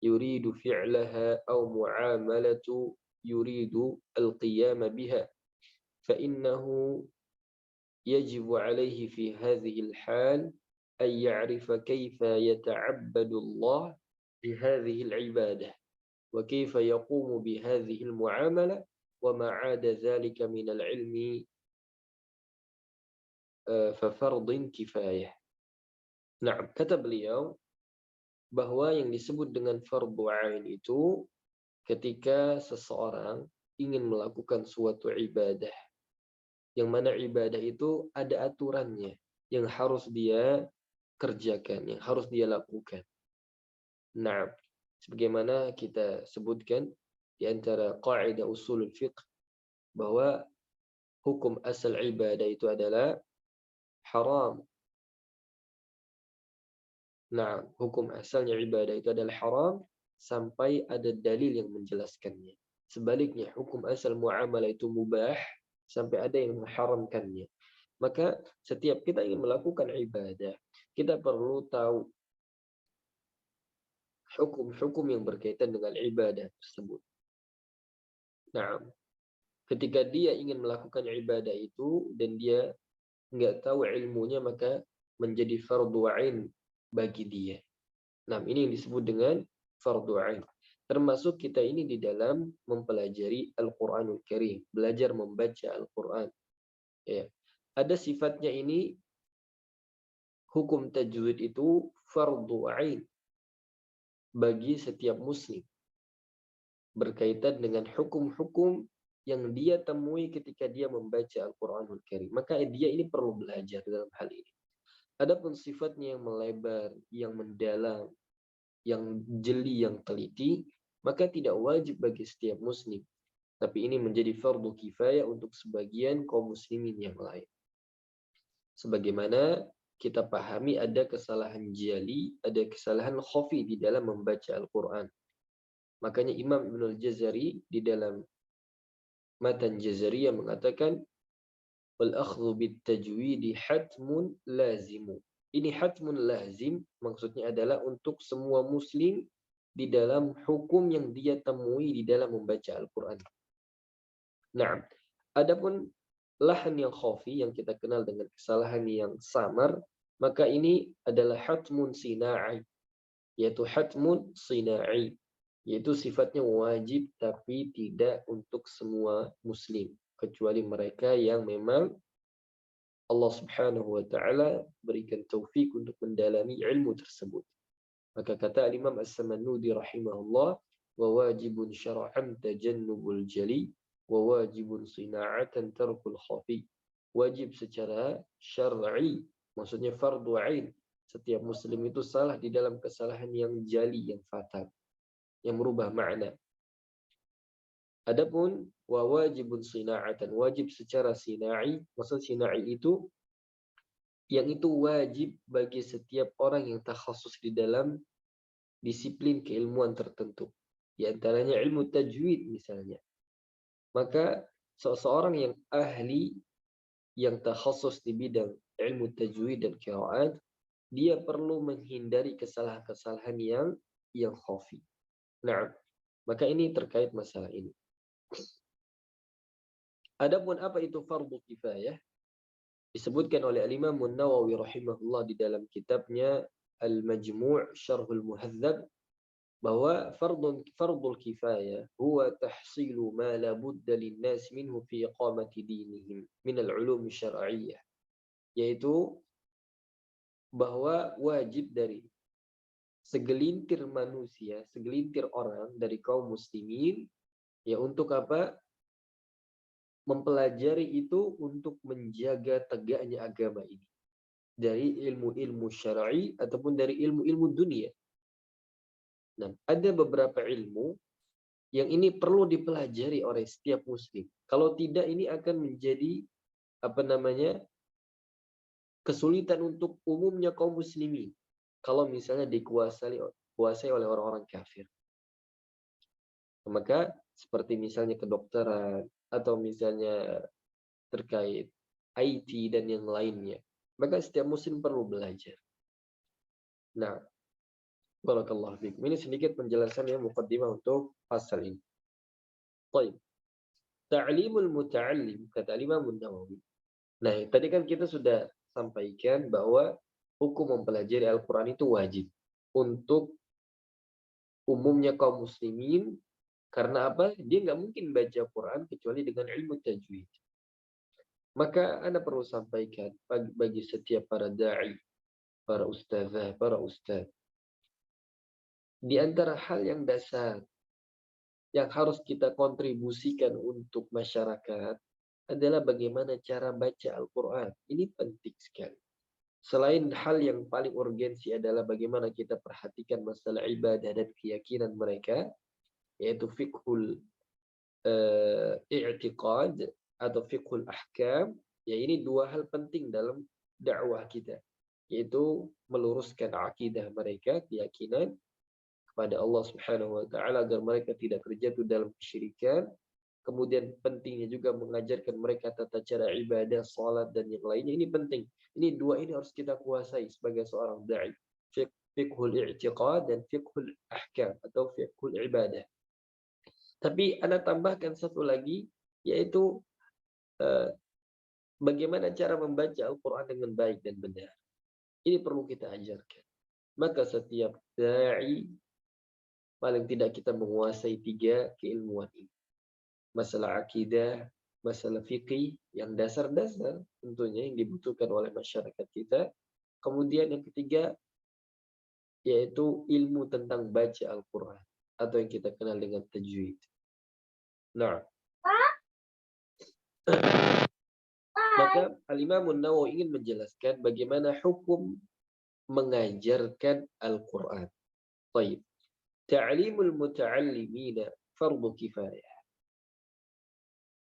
yuridu fi'laha aw mu'amalatu yuridu al-qiyam biha fa innahu يجب عليه في هذه الحال أن يعرف كيف يتعبد الله بهذه العبادة وكيف يقوم بهذه المعاملة وما عاد ذلك من العلم ففرض كفاية. Nah, kata beliau bahwa yang disebut dengan fardu ain itu ketika seseorang ingin melakukan suatu ibadah, yang mana ibadah itu ada aturannya yang harus dia kerjakan, yang harus dia lakukan. Nah, sebagaimana kita sebutkan di antara kaidah usulul fiqh bahwa hukum asal ibadah itu adalah haram. Nah, hukum asalnya ibadah itu adalah haram sampai ada dalil yang menjelaskannya. Sebaliknya, hukum asal muamalah itu mubah sampai ada yang mengharamkannya. Maka setiap kita ingin melakukan ibadah, kita perlu tahu hukum-hukum yang berkaitan dengan ibadah tersebut. Nah, ketika dia ingin melakukan ibadah itu dan dia nggak tahu ilmunya, maka menjadi fardu ain bagi dia. Nah, ini yang disebut dengan fardu ain. Termasuk kita ini di dalam mempelajari Al-Quranul Karim, belajar membaca Al-Quran. Ya. Ada sifatnya ini, hukum tajwid itu fardu ain bagi setiap muslim. Berkaitan dengan hukum-hukum yang dia temui ketika dia membaca Al-Quranul Karim. Maka dia ini perlu belajar dalam hal ini. Adapun sifatnya yang melebar, yang mendalam, yang jeli, yang teliti, maka tidak wajib bagi setiap muslim. Tapi ini menjadi fardu kifayah untuk sebagian kaum muslimin yang lain. Sebagaimana kita pahami ada kesalahan jali, ada kesalahan khafi di dalam membaca Al-Quran. Makanya Imam Ibn Al-Jazari di dalam Matan Jazariyah mengatakan wal-akhdhu bit-tajwidi hatmun lazimu. Ini hatmun lazim, maksudnya adalah untuk semua muslim di dalam hukum yang dia temui di dalam membaca Al-Quran. Nah, adapun lahan yang khafi yang kita kenal dengan kesalahan yang samar, maka ini adalah hatmun sina'i, yaitu hatmun sina'i, yaitu sifatnya wajib tapi tidak untuk semua muslim, kecuali mereka yang memang Allah Subhanahu wa taala berikan taufik untuk mendalami ilmu tersebut. Maka kata Imam As-Samanudi rahimahullah, wa wajibun syar'an tajannubul jali wa wajibun sina'atan tarkul khafi. Wajib secara syar'i, maksudnya fardu ain. Setiap muslim itu salah di dalam kesalahan yang jali, yang fatal, yang merubah makna. Adapun wa wajibun sina'atan, wajib secara sinai, maksud sinai itu yang itu wajib bagi setiap orang yang takhasus di dalam disiplin keilmuan tertentu. Di antaranya ilmu tajwid misalnya. Maka seseorang yang ahli, yang takhasus di bidang ilmu tajwid dan qiraat, dia perlu menghindari kesalahan-kesalahan yang khafi. Nah, maka ini terkait masalah ini. Adapun apa itu fardu kifayah? Disebutkan oleh Al-Imam An-Nawawi rahimahullah di dalam kitabnya Al-Majmu' Syarhul Muhadzab bahwa fardul kifayah huwa tahsilu ma la budda lin-nas minhu fi iqamati dinihim min al-ulum syar'iyyah, yaitu bahwa wajib dari segelintir manusia, segelintir orang dari kaum muslimin, ya untuk apa? Mempelajari itu untuk menjaga tegaknya agama ini. Dari ilmu-ilmu syar'i ataupun dari ilmu-ilmu dunia. Nah, ada beberapa ilmu yang ini perlu dipelajari oleh setiap muslim. Kalau tidak, ini akan menjadi kesulitan untuk umumnya kaum muslimin. Kalau misalnya dikuasai oleh orang-orang kafir. Maka seperti misalnya kedokteran atau misalnya terkait IT dan yang lainnya. Maka setiap muslim perlu belajar. Nah, barakallahu fikum. Ini sedikit penjelasan yang muqaddimah untuk pasal ini. Baik. Ta'limul muta'allim, kata Imam An-Nawawi. Nah, tadi kan kita sudah sampaikan bahwa hukum mempelajari Al-Quran itu wajib untuk umumnya kaum muslimin. Karena apa? Dia nggak mungkin baca Quran kecuali dengan ilmu tajwid. Maka Anda perlu sampaikan bagi setiap para da'i, para ustazah, para ustaz. Di antara hal yang dasar yang harus kita kontribusikan untuk masyarakat adalah bagaimana cara baca Al-Quran. Ini penting sekali. Selain hal yang paling urgensi adalah bagaimana kita perhatikan masalah ibadah dan keyakinan mereka, yaitu fiqhul i'tiqad atau fiqhul ahkam. Ya, ini dua hal penting dalam dakwah kita, yaitu meluruskan akidah mereka, keyakinan kepada Allah Subhanahu wa taala agar mereka tidak terjatuh dalam kesyirikan. Kemudian pentingnya juga mengajarkan mereka tata cara ibadah, salat dan yang lainnya. Ini penting. Ini dua ini harus kita kuasai sebagai seorang dai. Fiqhul i'tiqad dan fiqhul ahkam atau fiqhul ibadah. Tapi Anda tambahkan satu lagi, yaitu bagaimana cara membaca Al-Quran dengan baik dan benar. Ini perlu kita ajarkan. Maka setiap da'i paling tidak kita menguasai 3 keilmuan ini. Masalah akidah, masalah fikih yang dasar-dasar tentunya yang dibutuhkan oleh masyarakat kita. Kemudian yang ketiga yaitu ilmu tentang baca Al-Quran atau yang kita kenal dengan tajwid. Nah, maka Al-Imam An-Nawawi ingin menjelaskan bagaimana hukum mengajarkan Al-Quran. Baik. Ta'limul muta'allimina fardu kifayah.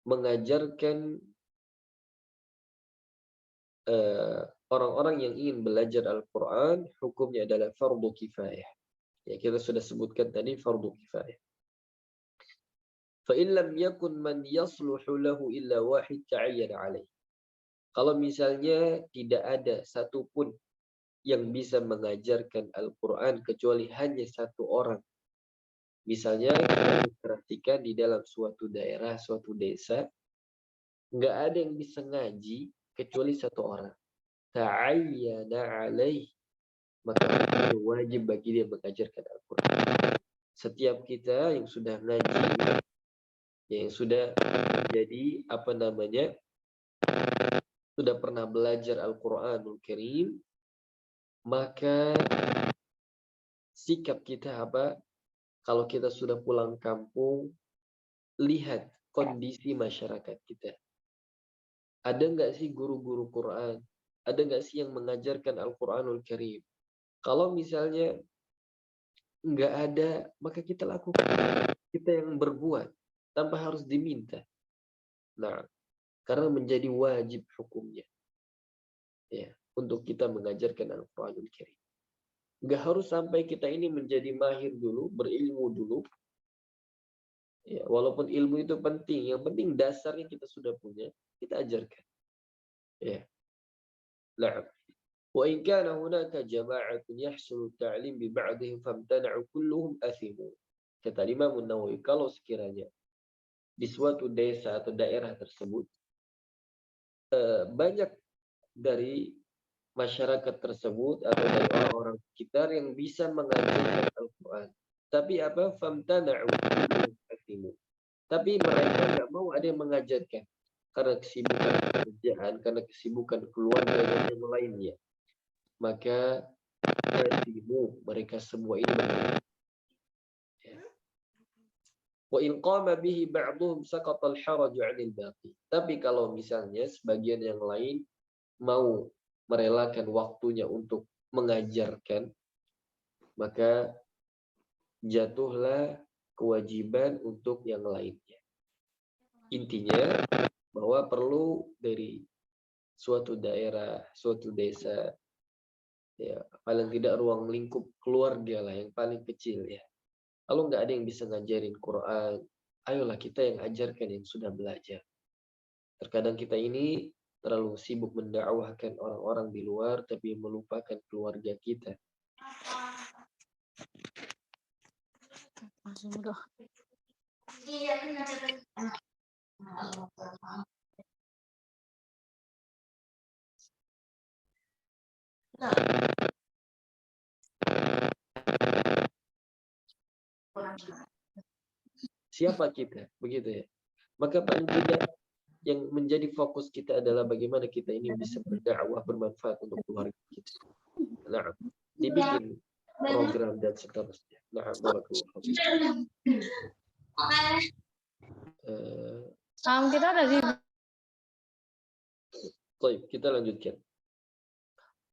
Mengajarkan orang-orang yang ingin belajar Al-Quran, hukumnya adalah fardu kifayah. Ya, kita sudah sebutkan tadi fardu kifayah. فَإِنْ لَمْ يَكُنْ مَنْ يَصْلُحُ لَهُ إِلَّا وَاحِدٌ تَعَيَّنَ عَلَيْهِ. Kalau misalnya tidak ada satupun yang bisa mengajarkan Al-Quran kecuali hanya satu orang. Misalnya kita perhatikan di dalam suatu daerah, suatu desa, nggak ada yang bisa ngaji kecuali satu orang. Ta'ayyana alaih. Maka wajib bagi dia mengajarkan Al-Quran. Setiap kita yang sudah ngaji, yang sudah menjadi sudah pernah belajar Al-Quranul Karim, maka sikap kita apa? Kalau kita sudah pulang kampung, lihat kondisi masyarakat kita. Ada nggak sih guru-guru Quran? Ada nggak sih yang mengajarkan Al-Quranul Karim? Kalau misalnya nggak ada, maka kita lakukan. Kita yang berbuat. tanpa harus diminta. Nah, karena menjadi wajib hukumnya. Ya, untuk kita mengajarkan Al-Qur'anul Karim. Nggak harus sampai kita ini menjadi mahir dulu, berilmu dulu. Ya, walaupun ilmu itu penting, yang penting dasarnya kita sudah punya, kita ajarkan. Ya. Nah, wa in kana hunaka jama'atun yahsulu ta'lim bi ba'dihim famtana'u kulluhum athimu. Kata Imam Nawawi, kalau sekiranya di suatu desa atau daerah tersebut banyak dari masyarakat tersebut atau dari orang-orang sekitar yang bisa mengajarkan Al-Quran. Tapi apa? Famtana'u kulluhum athimu. Tapi mereka nggak mau ada yang mengajarkan karena kesibukan pekerjaan, karena kesibukan keluarga dan yang lainnya. Maka mereka semua ini berdosa. Wa in qama bihi ba'dhum saqata al-haraj 'anil baqi. Tapi kalau misalnya sebagian yang lain mau merelakan waktunya untuk mengajarkan, maka jatuhlah kewajiban untuk yang lainnya. Intinya bahwa perlu dari suatu daerah, suatu desa, ya paling tidak ruang lingkup keluarga lah yang paling kecil ya. Kalau nggak ada yang bisa ngajarin Quran, ayolah kita yang ajarkan yang sudah belajar. Terkadang kita ini terlalu sibuk mendakwahkan orang-orang di luar, tapi melupakan keluarga kita.
Langsung udah.
Siapa kita? Begitu ya. Maka paling tidak yang menjadi fokus kita adalah bagaimana kita ini bisa berdakwah bermanfaat untuk keluarga kita. Nah, dibikin program dan seterusnya. Nah, barakallahu fiikum.
Kita ada di
Baik, kita lanjutkan.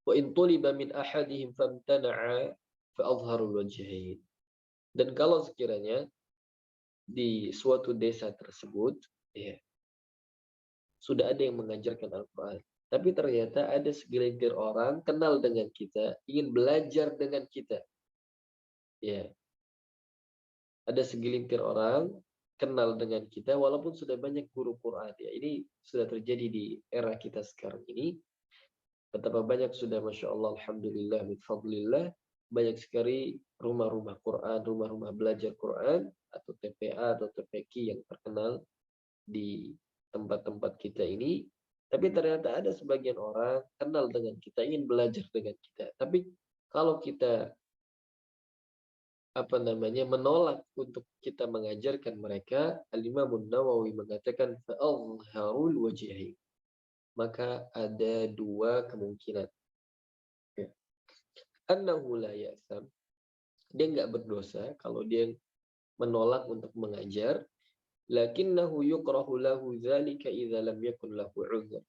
Wa in tuliba min ahadihim famtana'a fa adharul wajhain. Dan kalau sekiranya di suatu desa tersebut ya, sudah ada yang mengajarkan Al-Quran, tapi ternyata ada segelintir orang kenal dengan kita, ingin belajar dengan kita. Ya. Ada segelintir orang kenal dengan kita walaupun sudah banyak guru Quran ya. Ini sudah terjadi di era kita sekarang ini. Betapa banyak sudah Masya Allah, Alhamdulillah, bifadlillah, banyak sekali rumah-rumah Quran, rumah-rumah belajar Quran, atau TPA atau TPQ yang terkenal di tempat-tempat kita ini. Tapi ternyata ada sebagian orang kenal dengan kita, ingin belajar dengan kita. Tapi kalau kita menolak untuk kita mengajarkan mereka, Al-Imam Nawawi mengatakan fa'adharul wajhain. Maka ada dua kemungkinan. Annahu la ya'tham. Dia enggak berdosa kalau dia menolak untuk mengajar, lakinnahu yukrahu lahu dzalika idza lam yakun lahu 'udhr.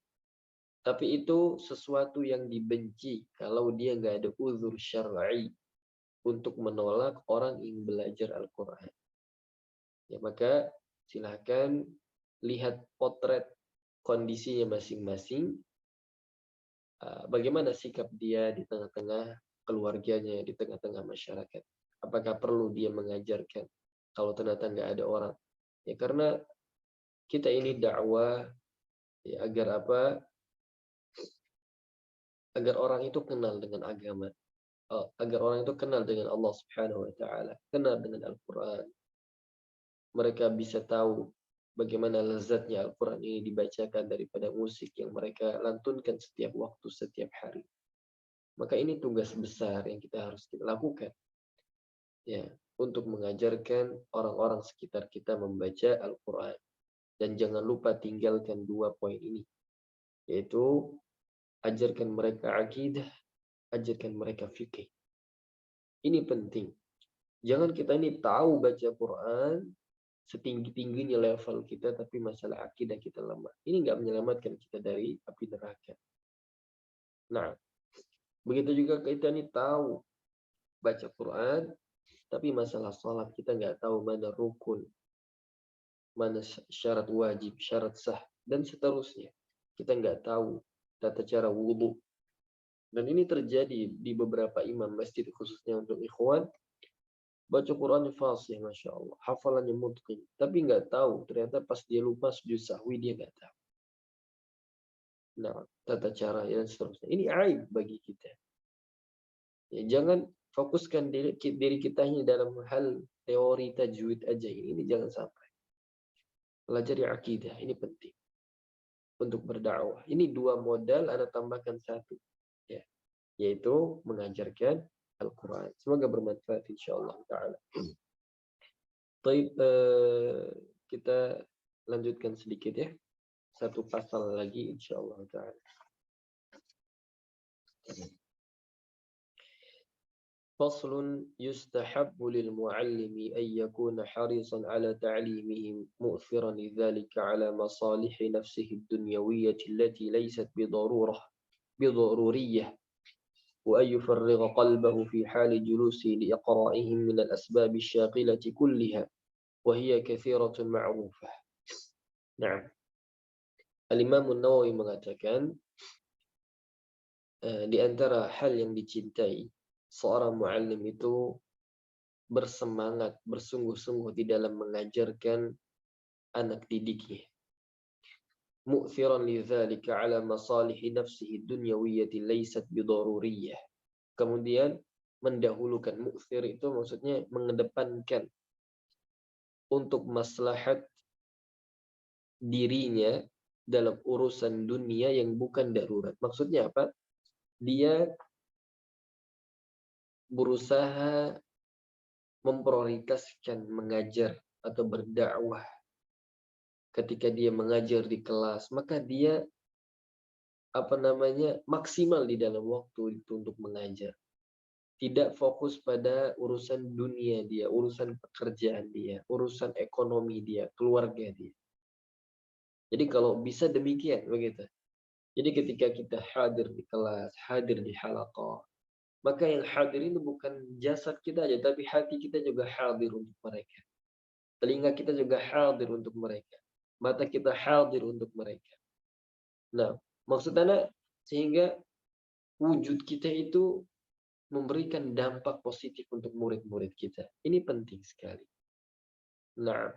Tapi itu sesuatu yang dibenci kalau dia enggak ada uzur syar'i untuk menolak orang yang belajar Al-Quran. Ya, maka silakan lihat potret kondisinya masing-masing. Bagaimana sikap dia di tengah-tengah keluarganya, di tengah-tengah masyarakat. Apakah perlu dia mengajarkan kalau ternyata nggak ada orang? Ya karena kita ini dakwah ya, agar apa? Agar orang itu kenal dengan agama. Agar orang itu kenal dengan Allah Subhanahu wa taala, kenal dengan Al-Qur'an. Mereka bisa tahu bagaimana lezatnya Al-Qur'an ini dibacakan daripada musik yang mereka lantunkan setiap waktu, setiap hari. Maka ini tugas besar yang kita harus lakukan. Ya, untuk mengajarkan orang-orang sekitar kita membaca Al-Qur'an. Dan jangan lupa tinggalkan dua poin ini. Yaitu ajarkan mereka akidah, ajarkan mereka fikih. Ini penting. Jangan kita ini tahu baca Quran, setinggi-tingginya level kita, tapi masalah akidah kita lemah. Ini nggak menyelamatkan kita dari api neraka. Nah, begitu juga kita ini tahu baca Quran, tapi masalah sholat kita nggak tahu mana rukun, mana syarat wajib, syarat sah, dan seterusnya. Kita nggak tahu tata cara wudhu. Dan ini terjadi di beberapa imam masjid, khususnya untuk ikhwan. Baca Quran fasih, Masya Allah. Hafalannya mutqin. Tapi nggak tahu, ternyata pas dia lupa sujud sahwi, dia nggak tahu. Nah, tata cara dan seterusnya. Ini aib bagi kita. Ya, jangan fokuskan diri kita hanya dalam hal teori tajwid aja. Ini jangan sampai. Pelajari akidah, ini penting. Untuk berdakwah. Ini 2 modal, Anda tambahkan 1. Ya, yaitu mengajarkan Al-Quran. Semoga bermanfaat insyaAllah ta'ala. Baik, kita lanjutkan sedikit ya. 1 pasal lagi insyaAllah ta'ala. فصل يستحب للمعلم أن يكون حريصا على تعليمهم مؤثرا لذلك على مصالح نفسه الدنيوية التي ليست بضرورية وأن يفرغ قلبه في حال جلوسه لإقرائهم من الأسباب الشاغلة كلها وهي كثيرة معروفة. نعم. Al-Imam An-Nawawi mengatakan di antara hal yang dicintai seorang muallim itu bersemangat, bersungguh-sungguh di dalam mengajarkan anak didiknya. Mu'thiran lidzalika ala masalihi nafsihi dunyawiyyati laysat bidaruriyah. Kemudian mendahulukan, mu'thir itu maksudnya mengedepankan untuk maslahat dirinya dalam urusan dunia yang bukan darurat. Maksudnya apa? Dia berusaha memprioritaskan mengajar atau berdakwah. Ketika dia mengajar di kelas, maka dia maksimal di dalam waktu itu untuk mengajar. Tidak fokus pada urusan dunia dia, urusan pekerjaan dia, urusan ekonomi dia, keluarga dia. Jadi kalau bisa demikian begitu. Jadi ketika kita hadir di kelas, hadir di halaqah, maka yang hadir itu bukan jasad kita aja, tapi hati kita juga hadir untuk mereka. Telinga kita juga hadir untuk mereka. Mata kita hadir untuk mereka. Nah, maksudnya sehingga wujud kita itu memberikan dampak positif untuk murid-murid kita. Ini penting sekali. Nah,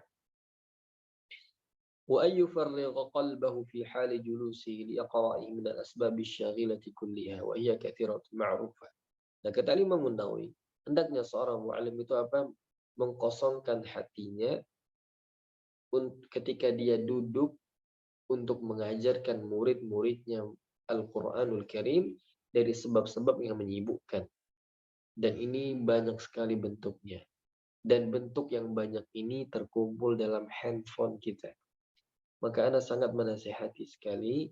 wa ayyufarrigha qalbahu fi hali julusi liqra'i min al-asbab asy-syaghilati kulliha wa hiya kathiratun ma'rufah. Nah, kata Imam Nawawi, hendaknya seorang muallim itu mengkosongkan hatinya ketika dia duduk untuk mengajarkan murid-muridnya Al-Quranul Karim dari sebab-sebab yang menyibukkan. Dan ini banyak sekali bentuknya. Dan bentuk yang banyak ini terkumpul dalam handphone kita. Maka Anda sangat menasihati sekali,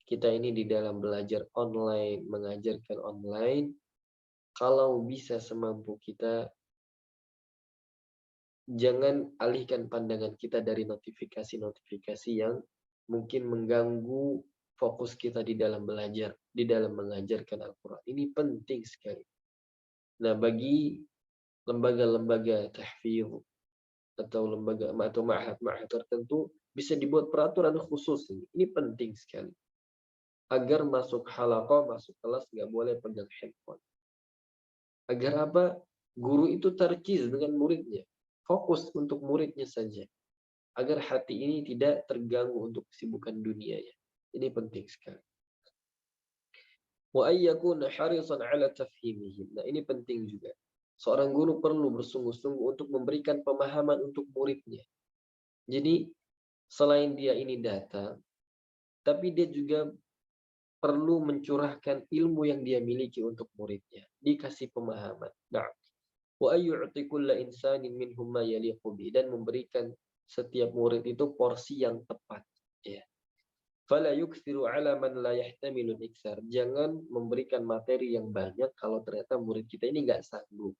kita ini di dalam belajar online, mengajarkan online, kalau bisa semampu kita, jangan alihkan pandangan kita dari notifikasi-notifikasi yang mungkin mengganggu fokus kita di dalam belajar, di dalam mengajarkan Al-Quran. Ini penting sekali. Nah, bagi lembaga-lembaga tahfidz atau lembaga atau ma'had tertentu bisa dibuat peraturan khusus ini. Ini penting sekali. Agar masuk halaqah, masuk kelas nggak boleh pegang handphone. Agar apa? Guru itu tarkiz dengan muridnya. Fokus untuk muridnya saja. Agar hati ini tidak terganggu untuk kesibukan dunianya. Ini penting sekali. Wa ayyakuna harisan ala tafhimihim. Nah, ini penting juga. Seorang guru perlu bersungguh-sungguh untuk memberikan pemahaman untuk muridnya. Jadi, selain dia ini datang, tapi dia juga perlu mencurahkan ilmu yang dia miliki untuk muridnya. Dikasih pemahaman. Nah, wa ayyu'ti kulla insanin minhum ma yaliqu bi, dan memberikan setiap murid itu porsi yang tepat, ya. Fala yukthiru ala man la yahtamilu al-iktsar. Jangan memberikan materi yang banyak kalau ternyata murid kita ini enggak sanggup.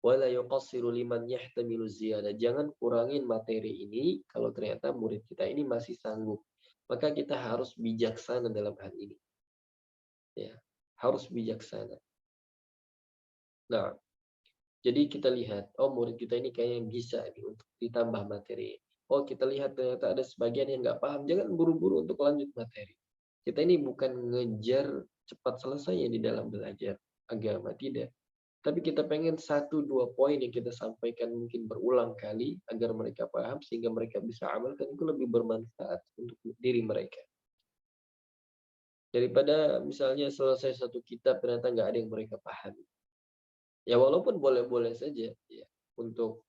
Wala yuqassiru liman yahtamilu ziyadah. Jangan kurangin materi ini kalau ternyata murid kita ini masih sanggup. Maka kita harus bijaksana dalam hal ini. Ya, harus bijaksana. Nah, jadi kita lihat, oh murid kita ini kayaknya bisa nih untuk ditambah materi. Oh, kita lihat ternyata ada sebagian yang nggak paham, jangan buru-buru untuk lanjut materi. Kita ini bukan ngejar cepat selesai di dalam belajar agama, tidak. Tapi kita pengen 1-2 poin yang kita sampaikan mungkin berulang kali agar mereka paham sehingga mereka bisa amalkan, itu lebih bermanfaat untuk diri mereka. Daripada misalnya selesai satu kitab ternyata nggak ada yang mereka pahami. Ya walaupun boleh-boleh saja ya untuk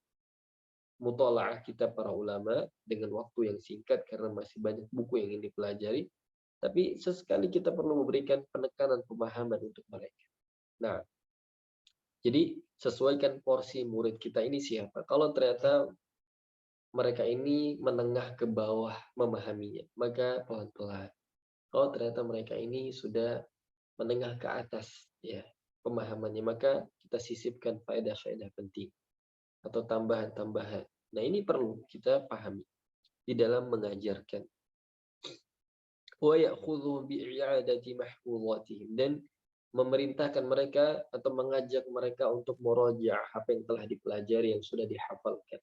mutalaah kitab para ulama dengan waktu yang singkat karena masih banyak buku yang ingin dipelajari, tapi sesekali kita perlu memberikan penekanan pemahaman untuk mereka. Nah, jadi sesuaikan porsi murid kita ini siapa. Kalau ternyata mereka ini menengah ke bawah memahaminya, maka pelan-pelan. Kalau ternyata mereka ini sudah menengah ke atas ya pemahamannya, maka kita sisipkan faedah-faedah penting atau tambahan-tambahan. Nah, ini perlu kita pahami di dalam mengajarkan. Wa ya'khudhu bi'iyadati mahfuzatihim, dan memerintahkan mereka atau mengajak mereka untuk murajaah apa yang telah dipelajari yang sudah dihafalkan.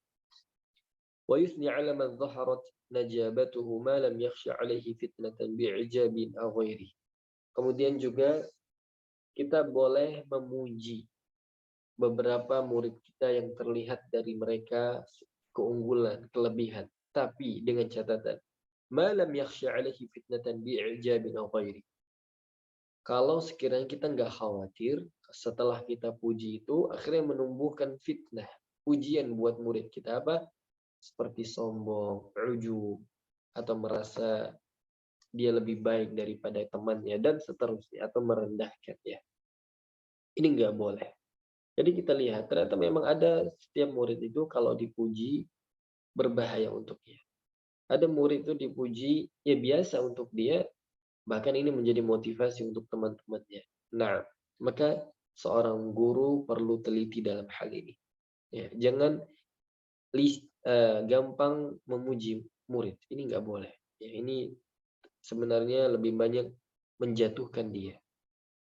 Wa yuthni 'ala man dhaharat najabatuhu ma lam yakhsha 'alaihi fitnatan bi'ijabin aw ghairihi. Kemudian juga kita boleh memuji beberapa murid kita yang terlihat dari mereka keunggulan, kelebihan, tapi dengan catatan malam yakhsha alaihi fitnatan bi'ijabin aw ghairi. Kalau sekiranya kita nggak khawatir setelah kita puji itu akhirnya menumbuhkan fitnah, ujian buat murid kita apa? Seperti sombong, ujub, atau merasa dia lebih baik daripada temannya dan seterusnya, atau merendahkan ya. Ini nggak boleh. Jadi kita lihat, ternyata memang ada setiap murid itu kalau dipuji berbahaya untuknya. Ada murid itu dipuji, ya biasa untuk dia, bahkan ini menjadi motivasi untuk teman-temannya. Nah, maka seorang guru perlu teliti dalam hal ini. Ya, jangan gampang memuji murid, ini nggak boleh. Ya, ini sebenarnya lebih banyak menjatuhkan dia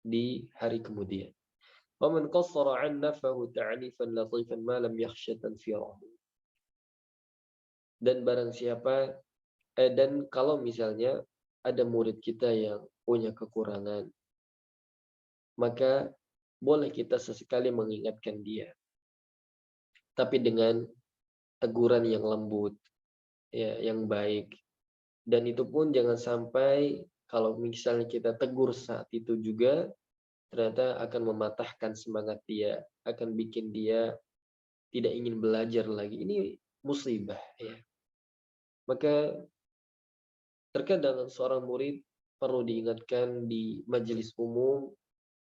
di hari kemudian. وَمَنْ قَصَّرَ عَنْ نَفَهُ تَعْنِيفًا لَطِيفًا مَا لَمْ يَخْشَ تَنْفِيرَهُ. Dan barang siapa, dan kalau misalnya ada murid kita yang punya kekurangan, maka boleh kita sesekali mengingatkan dia. Tapi dengan teguran yang lembut, ya, yang baik. Dan itu pun jangan sampai kalau misalnya kita tegur saat itu juga, ternyata akan mematahkan semangat dia, akan bikin dia tidak ingin belajar lagi. Ini musibah ya. Maka terkadang seorang murid perlu diingatkan di majelis umum,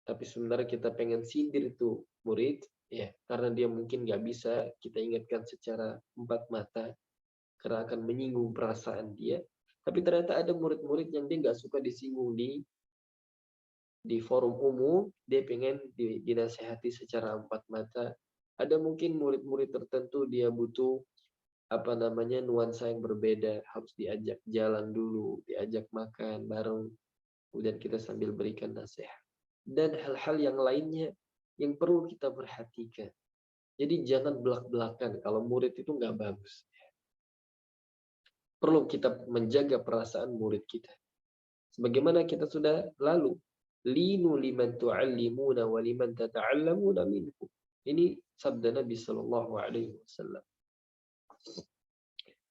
tapi sebenarnya kita pengen sindir itu murid ya, karena dia mungkin nggak bisa kita ingatkan secara empat mata karena akan menyinggung perasaan dia. Tapi ternyata ada murid-murid yang dia nggak suka disinggung di forum umum, dia pengen dinasehati secara empat mata. Ada mungkin murid-murid tertentu dia butuh nuansa yang berbeda, harus diajak jalan dulu, diajak makan bareng, kemudian kita sambil berikan nasihat. Dan hal-hal yang lainnya yang perlu kita perhatikan. Jadi jangan belak-belakan kalau murid itu nggak bagus. Perlu kita menjaga perasaan murid kita. Sebagaimana kita sudah lalu. Linu liman tu'allimuna wa liman tata'allamuna minhu. Ini sabda Nabi sallallahu alaihi wasallam.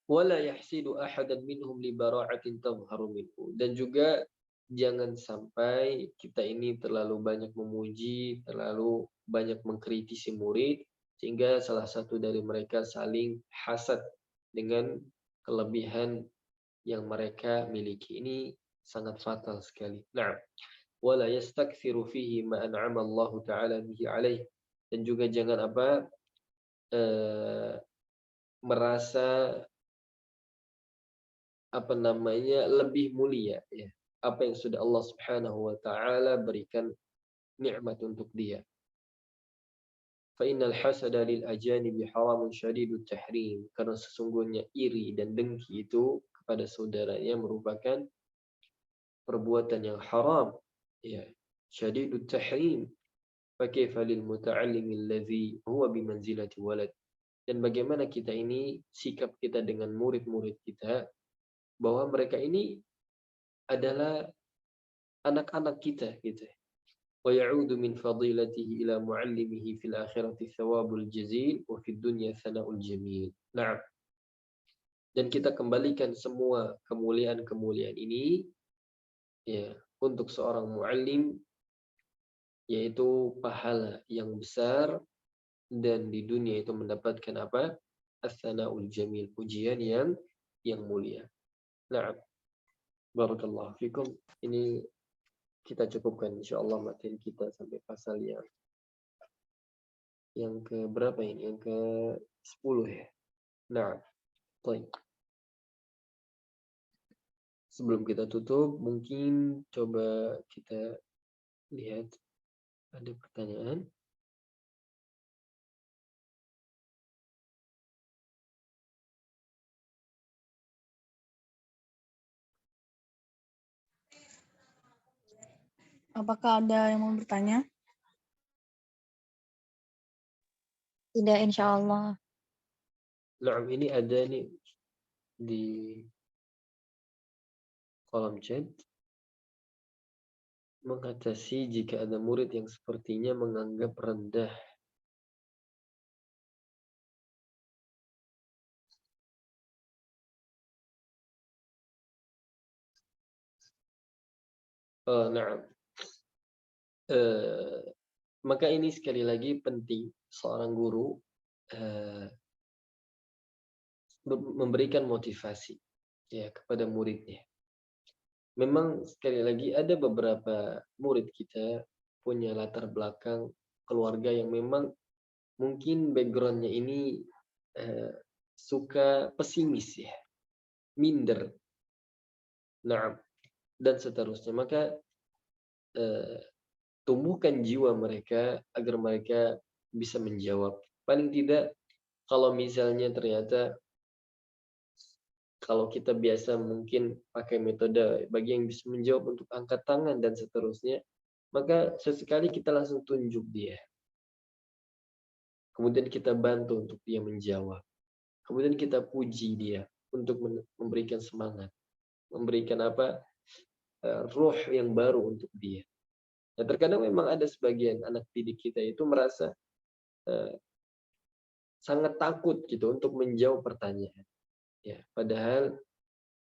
Wala yahsidu ahadan minhum li bara'atin tadhharu minhu. Dan juga jangan sampai kita ini terlalu banyak memuji, terlalu banyak mengkritisi murid sehingga salah satu dari mereka saling hasad dengan kelebihan yang mereka miliki. Ini sangat fatal sekali. Nah, wala yastakthiru fihi ma an'ama Allah taala bihi alaih. Dan juga jangan merasa lebih mulia ya apa yang sudah Allah Subhanahu wa taala berikan nikmat untuk dia. Fa innal hasada lil ajanibi haramun syadidut tahrim. Karena sesungguhnya iri dan dengki itu kepada saudaranya merupakan perbuatan yang haram ya, syadidut tahrim. Fa kaifa lil muta'allimi alladhi huwa bi manzilati walad. dan bagaimana kita ini sikap kita dengan murid-murid kita, bahwa mereka ini adalah anak-anak kita gitu. Wa ya'udu min fadilatihi ila muallimihi fil akhirati thawabul jazil wa fid dunya thana'ul jamil. Nah, dan kita kembalikan semua kemuliaan-kemuliaan ini ya untuk seorang muallim, yaitu pahala yang besar, dan di dunia itu mendapatkan apa? As-sana'ul jamil, pujian yang mulia. Nah, barakallahu fikum. Ini kita cukupkan insyaallah materi kita sampai pasal yang ke berapa ini? Yang ke 10 ya. Nah, baik. Sebelum kita tutup, mungkin coba kita lihat ada pertanyaan.
Apakah ada yang mau bertanya?
Tidak, insya Allah.
Nah, ini ada nih di kolom chat. Mengatasi jika ada murid yang sepertinya menganggap rendah nah, maka ini sekali lagi penting seorang guru memberikan motivasi ya kepada muridnya. Memang sekali lagi ada beberapa murid kita punya latar belakang keluarga yang memang mungkin backgroundnya ini suka pesimis ya, minder, nah, dan seterusnya. Maka tumbuhkan jiwa mereka agar mereka bisa menjawab. Paling tidak kalau misalnya ternyata kalau kita biasa mungkin pakai metode bagi yang bisa menjawab untuk angkat tangan dan seterusnya, maka sesekali kita langsung tunjuk dia. Kemudian kita bantu untuk dia menjawab. Kemudian kita puji dia untuk memberikan semangat, memberikan ruh yang baru untuk dia. Nah, terkadang memang ada sebagian anak didik kita itu merasa sangat takut gitu untuk menjawab pertanyaan. Ya, padahal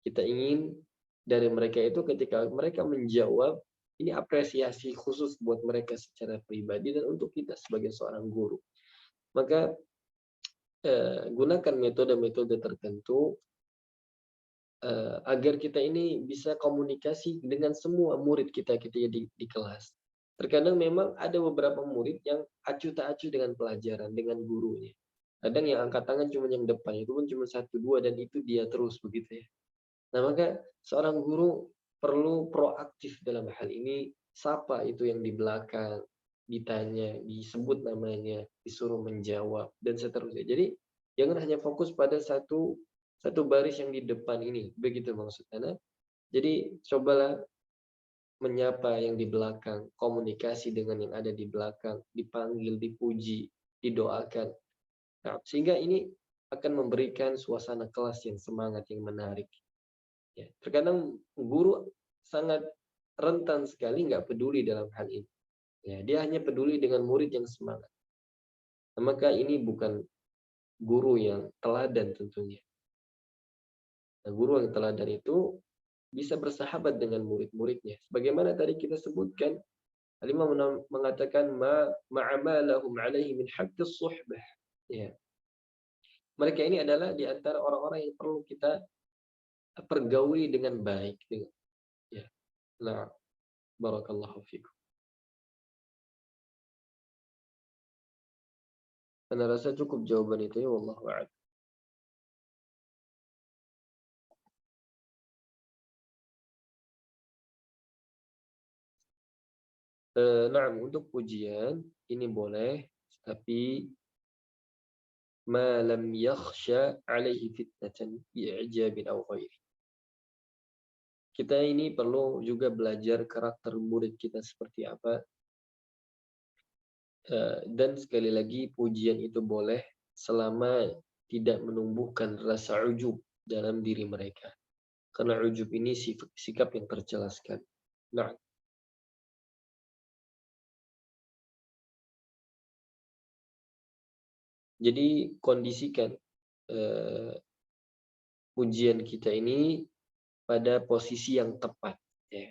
kita ingin dari mereka itu ketika mereka menjawab, ini apresiasi khusus buat mereka secara pribadi dan untuk kita sebagai seorang guru. Maka gunakan metode-metode tertentu agar kita ini bisa komunikasi dengan semua murid kita ketika di kelas. Terkadang memang ada beberapa murid yang acuh tak acuh dengan pelajaran, dengan gurunya. Kadang yang angkat tangan cuma yang depan, itu pun cuma 1-2 dan itu dia terus begitu ya. Nah, maka seorang guru perlu proaktif dalam hal ini, sapa itu yang di belakang, ditanya, disebut namanya, disuruh menjawab dan seterusnya. Jadi jangan hanya fokus pada satu baris yang di depan ini, begitu maksudnya. Jadi cobalah menyapa yang di belakang, komunikasi dengan yang ada di belakang, dipanggil, dipuji, didoakan. Nah, sehingga ini akan memberikan suasana kelas yang semangat, yang menarik. Ya, terkadang guru sangat rentan sekali nggak peduli dalam hal ini. Ya, dia hanya peduli dengan murid yang semangat. Nah, maka ini bukan guru yang teladan tentunya. Nah, guru yang teladan itu bisa bersahabat dengan murid-muridnya. Bagaimana tadi kita sebutkan, Al-Imam mengatakan ma'amalahum alaihi min haqqis suhbah. Ya. Mereka ini adalah di antara orang-orang yang perlu kita pergauli dengan baik. Ya. Nah, barakallahu fikum. Anda rasa cukup jawaban itu ya, wallahu a'lam. Nah, untuk pujian ini boleh, tapi ma lam yakhsha alaihi fitnatan bi'ijabin aw ghairi. Kita ini perlu juga belajar karakter murid kita seperti apa. Dan sekali lagi pujian itu boleh selama tidak menumbuhkan rasa ujub dalam diri mereka. Karena ujub ini sikap yang tercela sekali. Nah, jadi kondisikan ujian kita ini pada posisi yang tepat. Ya.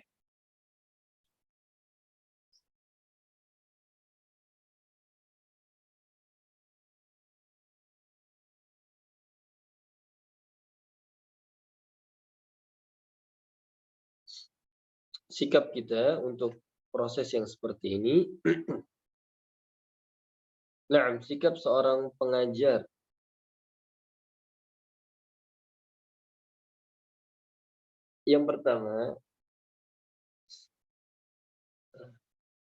Sikap kita untuk proses yang seperti ini, nah, sikap seorang pengajar yang pertama,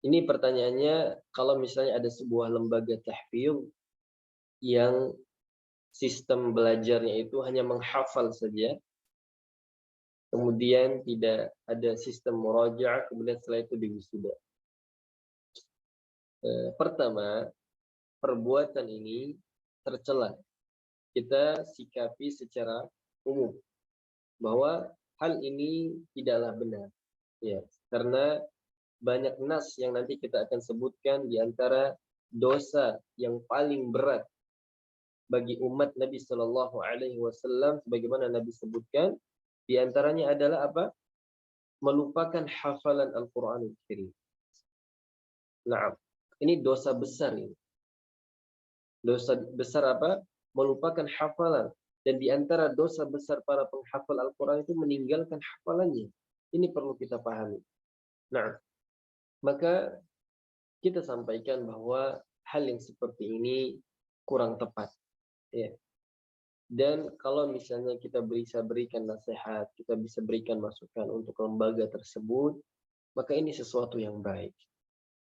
ini pertanyaannya, kalau misalnya ada sebuah lembaga tahfidz yang sistem belajarnya itu hanya menghafal saja, kemudian tidak ada sistem murajaah, kemudian setelah itu diwisuda. Pertama, perbuatan ini tercela. Kita sikapi secara umum bahwa hal ini tidaklah benar. Ya, karena banyak nas yang nanti kita akan sebutkan di antara dosa yang paling berat bagi umat Nabi Shallallahu Alaihi Wasallam, sebagaimana Nabi sebutkan, di antaranya adalah apa? Melupakan hafalan Al-Quranul Karim. Nah, ini dosa besar ini. Dosa besar apa? Melupakan hafalan. Dan di antara dosa besar para penghafal Al-Quran itu meninggalkan hafalannya. Ini perlu kita pahami. Nah, maka kita sampaikan bahwa hal yang seperti ini kurang tepat. Ya. Dan kalau misalnya kita bisa berikan nasihat, kita bisa berikan masukan untuk lembaga tersebut, maka ini sesuatu yang baik.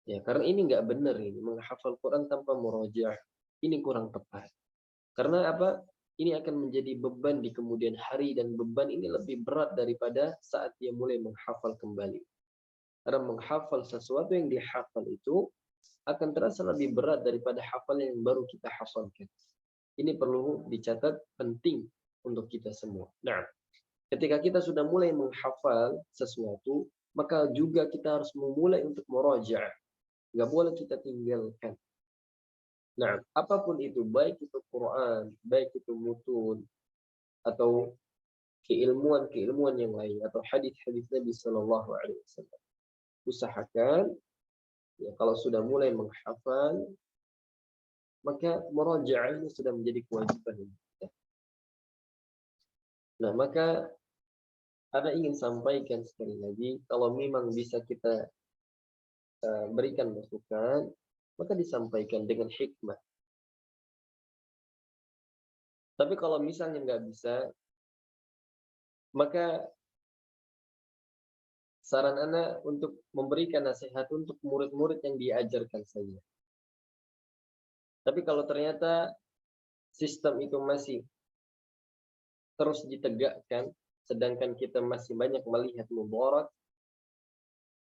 Ya, karena ini nggak benar ini menghafal Quran tanpa murojaah. Ini kurang tepat. Karena apa? Ini akan menjadi beban di kemudian hari, dan beban ini lebih berat daripada saat dia mulai menghafal kembali. Karena menghafal sesuatu yang dihafal itu akan terasa lebih berat daripada hafalan yang baru kita hafalkan. Ini perlu dicatat, penting untuk kita semua. Nah, ketika kita sudah mulai menghafal sesuatu, maka juga kita harus memulai untuk murojaah. Nggak boleh kita tinggalkan. Nah, apapun itu, baik itu Quran, baik itu mutun, atau keilmuan-keilmuan yang lain, atau hadis-hadis Nabi Shallallahu Alaihi Wasallam. Usahakan, ya, kalau sudah mulai menghafal, maka murojaah ini sudah menjadi kewajiban kita. Nah, maka Anda ingin sampaikan sekali lagi, kalau memang bisa kita berikan masukan, maka disampaikan dengan hikmah. Tapi kalau misalnya nggak bisa, maka saran Anda untuk memberikan nasihat untuk murid-murid yang diajarkan saja. Tapi kalau ternyata sistem itu masih terus ditegakkan, sedangkan kita masih banyak melihat mudarat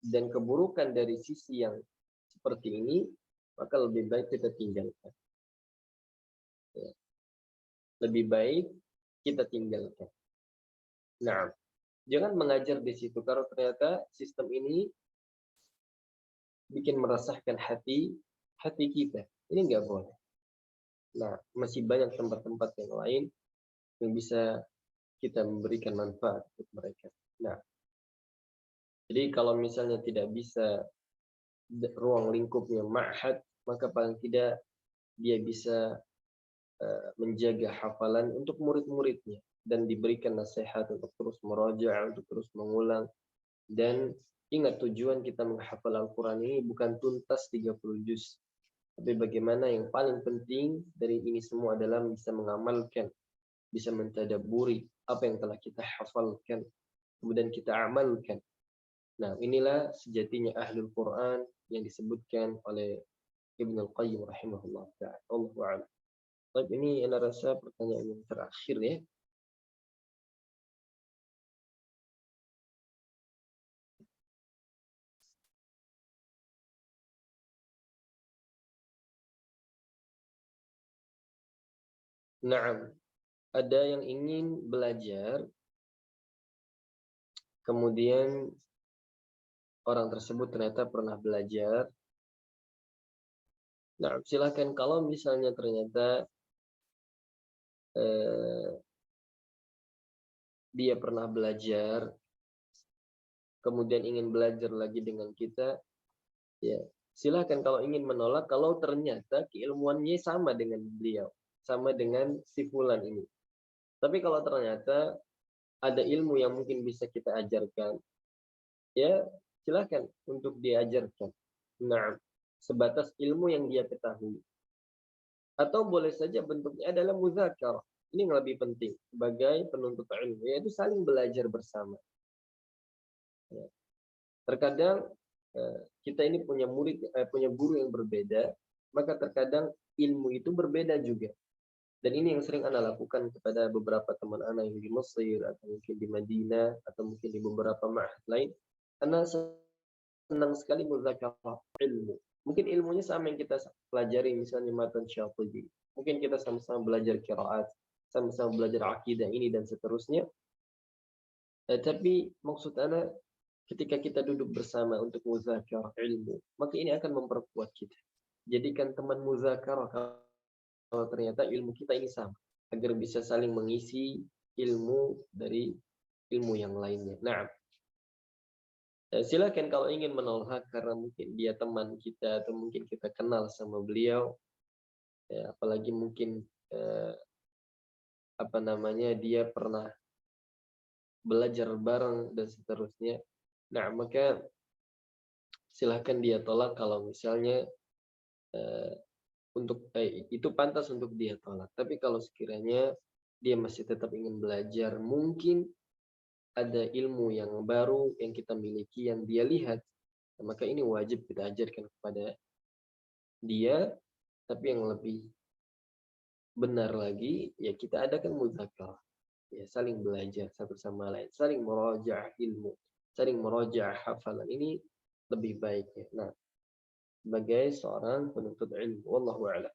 dan keburukan dari sisi yang seperti ini, maka lebih baik kita tinggalkan. Ya. Lebih baik kita tinggalkan. Nah, jangan mengajar di situ karena ternyata sistem ini bikin meresahkan hati kita. Ini nggak boleh. Nah, masih banyak tempat-tempat yang lain yang bisa kita memberikan manfaat untuk mereka. Nah, jadi kalau misalnya tidak bisa ruang lingkupnya ma'had, maka paling tidak dia bisa menjaga hafalan untuk murid-muridnya dan diberikan nasihat untuk terus merajaah, untuk terus mengulang. Dan ingat, tujuan kita menghafal Al-Quran ini bukan tuntas 30 juz, tapi bagaimana yang paling penting dari ini semua adalah bisa mengamalkan, bisa mentadabburi apa yang telah kita hafalkan, kemudian kita amalkan. Nah, inilah sejatinya ahlul Quran yang disebutkan oleh Ibnu Al-Qayyim rahimahullah ta'ala. Allahu a'lam. Baik, ini Ana rasa pertanyaan yang terakhir ya. Naam, ada yang ingin belajar, kemudian orang tersebut ternyata pernah belajar. Nah, silakan kalau misalnya ternyata dia pernah belajar, kemudian ingin belajar lagi dengan kita, ya silakan kalau ingin menolak, kalau ternyata keilmuannya sama dengan beliau, sama dengan si fulan ini. Tapi kalau ternyata ada ilmu yang mungkin bisa kita ajarkan, ya silakan untuk diajarkan. Nah, sebatas ilmu yang dia ketahui. Atau boleh saja bentuknya adalah muzakarah. Ini yang lebih penting sebagai penuntut ilmu, yaitu saling belajar bersama. Ya. Terkadang kita ini punya punya guru yang berbeda, maka terkadang ilmu itu berbeda juga. Dan ini yang sering Anda lakukan kepada beberapa teman Anda yang di Mesir, atau mungkin di Madinah, atau mungkin di beberapa ma'had lain. Anda senang sekali muzakarah ilmu. Mungkin ilmunya sama yang kita pelajari, misalnya matan Syatibi. Mungkin kita sama-sama belajar qiraat, sama-sama belajar akidah ini dan seterusnya. Tapi maksud Anda, ketika kita duduk bersama untuk muzakarah ilmu, maka ini akan memperkuat kita. Jadikan teman muzakarah kalau ternyata ilmu kita ini sama, agar bisa saling mengisi ilmu dari ilmu yang lainnya. Nah, silakan kalau ingin menolak karena mungkin dia teman kita atau mungkin kita kenal sama beliau, ya, apalagi mungkin dia pernah belajar bareng dan seterusnya. Nah, maka silahkan dia tolak kalau misalnya itu pantas untuk dia tolak. Tapi kalau sekiranya dia masih tetap ingin belajar, mungkin ada ilmu yang baru yang kita miliki yang dia lihat, maka ini wajib kita ajarkan kepada dia. Tapi yang lebih benar lagi, ya kita adakan muzakarah. Ya, saling belajar satu sama lain, saling merajaah ilmu, saling merajaah hafalan, ini lebih baik ya. Nah, sebagai seorang penuntut ilmu, wallahu a'lam.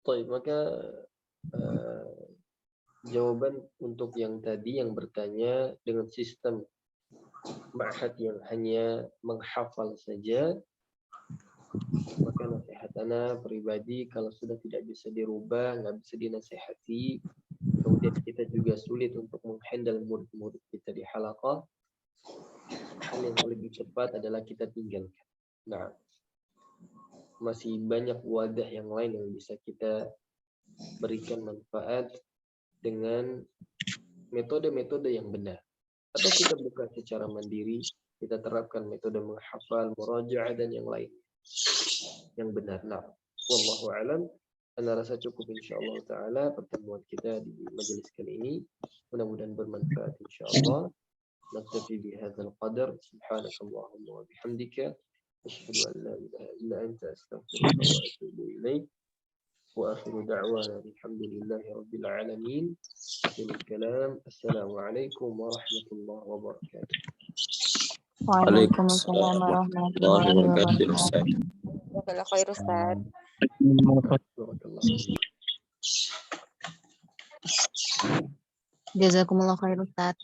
Baik, maka jawaban untuk yang tadi yang bertanya dengan sistem ma'had yang hanya menghafal saja, maka nasihat ana pribadi kalau sudah tidak bisa dirubah, nggak bisa dinasihati, kemudian kita juga sulit untuk menghandle murid-murid kita di halaqah, hal yang lebih cepat adalah kita tinggalkan. Nah, masih banyak wadah yang lain yang bisa kita berikan manfaat dengan metode-metode yang benar. Atau kita buka secara mandiri, kita terapkan metode menghafal, murajaah dan yang lain yang benar. Nah, wallahu a'lam. Ana rasa cukup insyaallah taala pertemuan kita di majelis kali ini. Mudah-mudahan bermanfaat insyaallah. Naktafi bihadzal qadar. Subhanakallahumma wa bihamdika asyhadu an la ilaha illa anta astaghfiruka wa atubu ilaik. Wa akhiru da'wana alhamdulillahi rabbil alamin. Kalam. Assalamualaikum warahmatullahi wabarakatuh.
Waalaikumsalam warahmatullahi wabarakatuh.
Jazakallah khair Ustaz.
Jazakumullah khair Ustaz.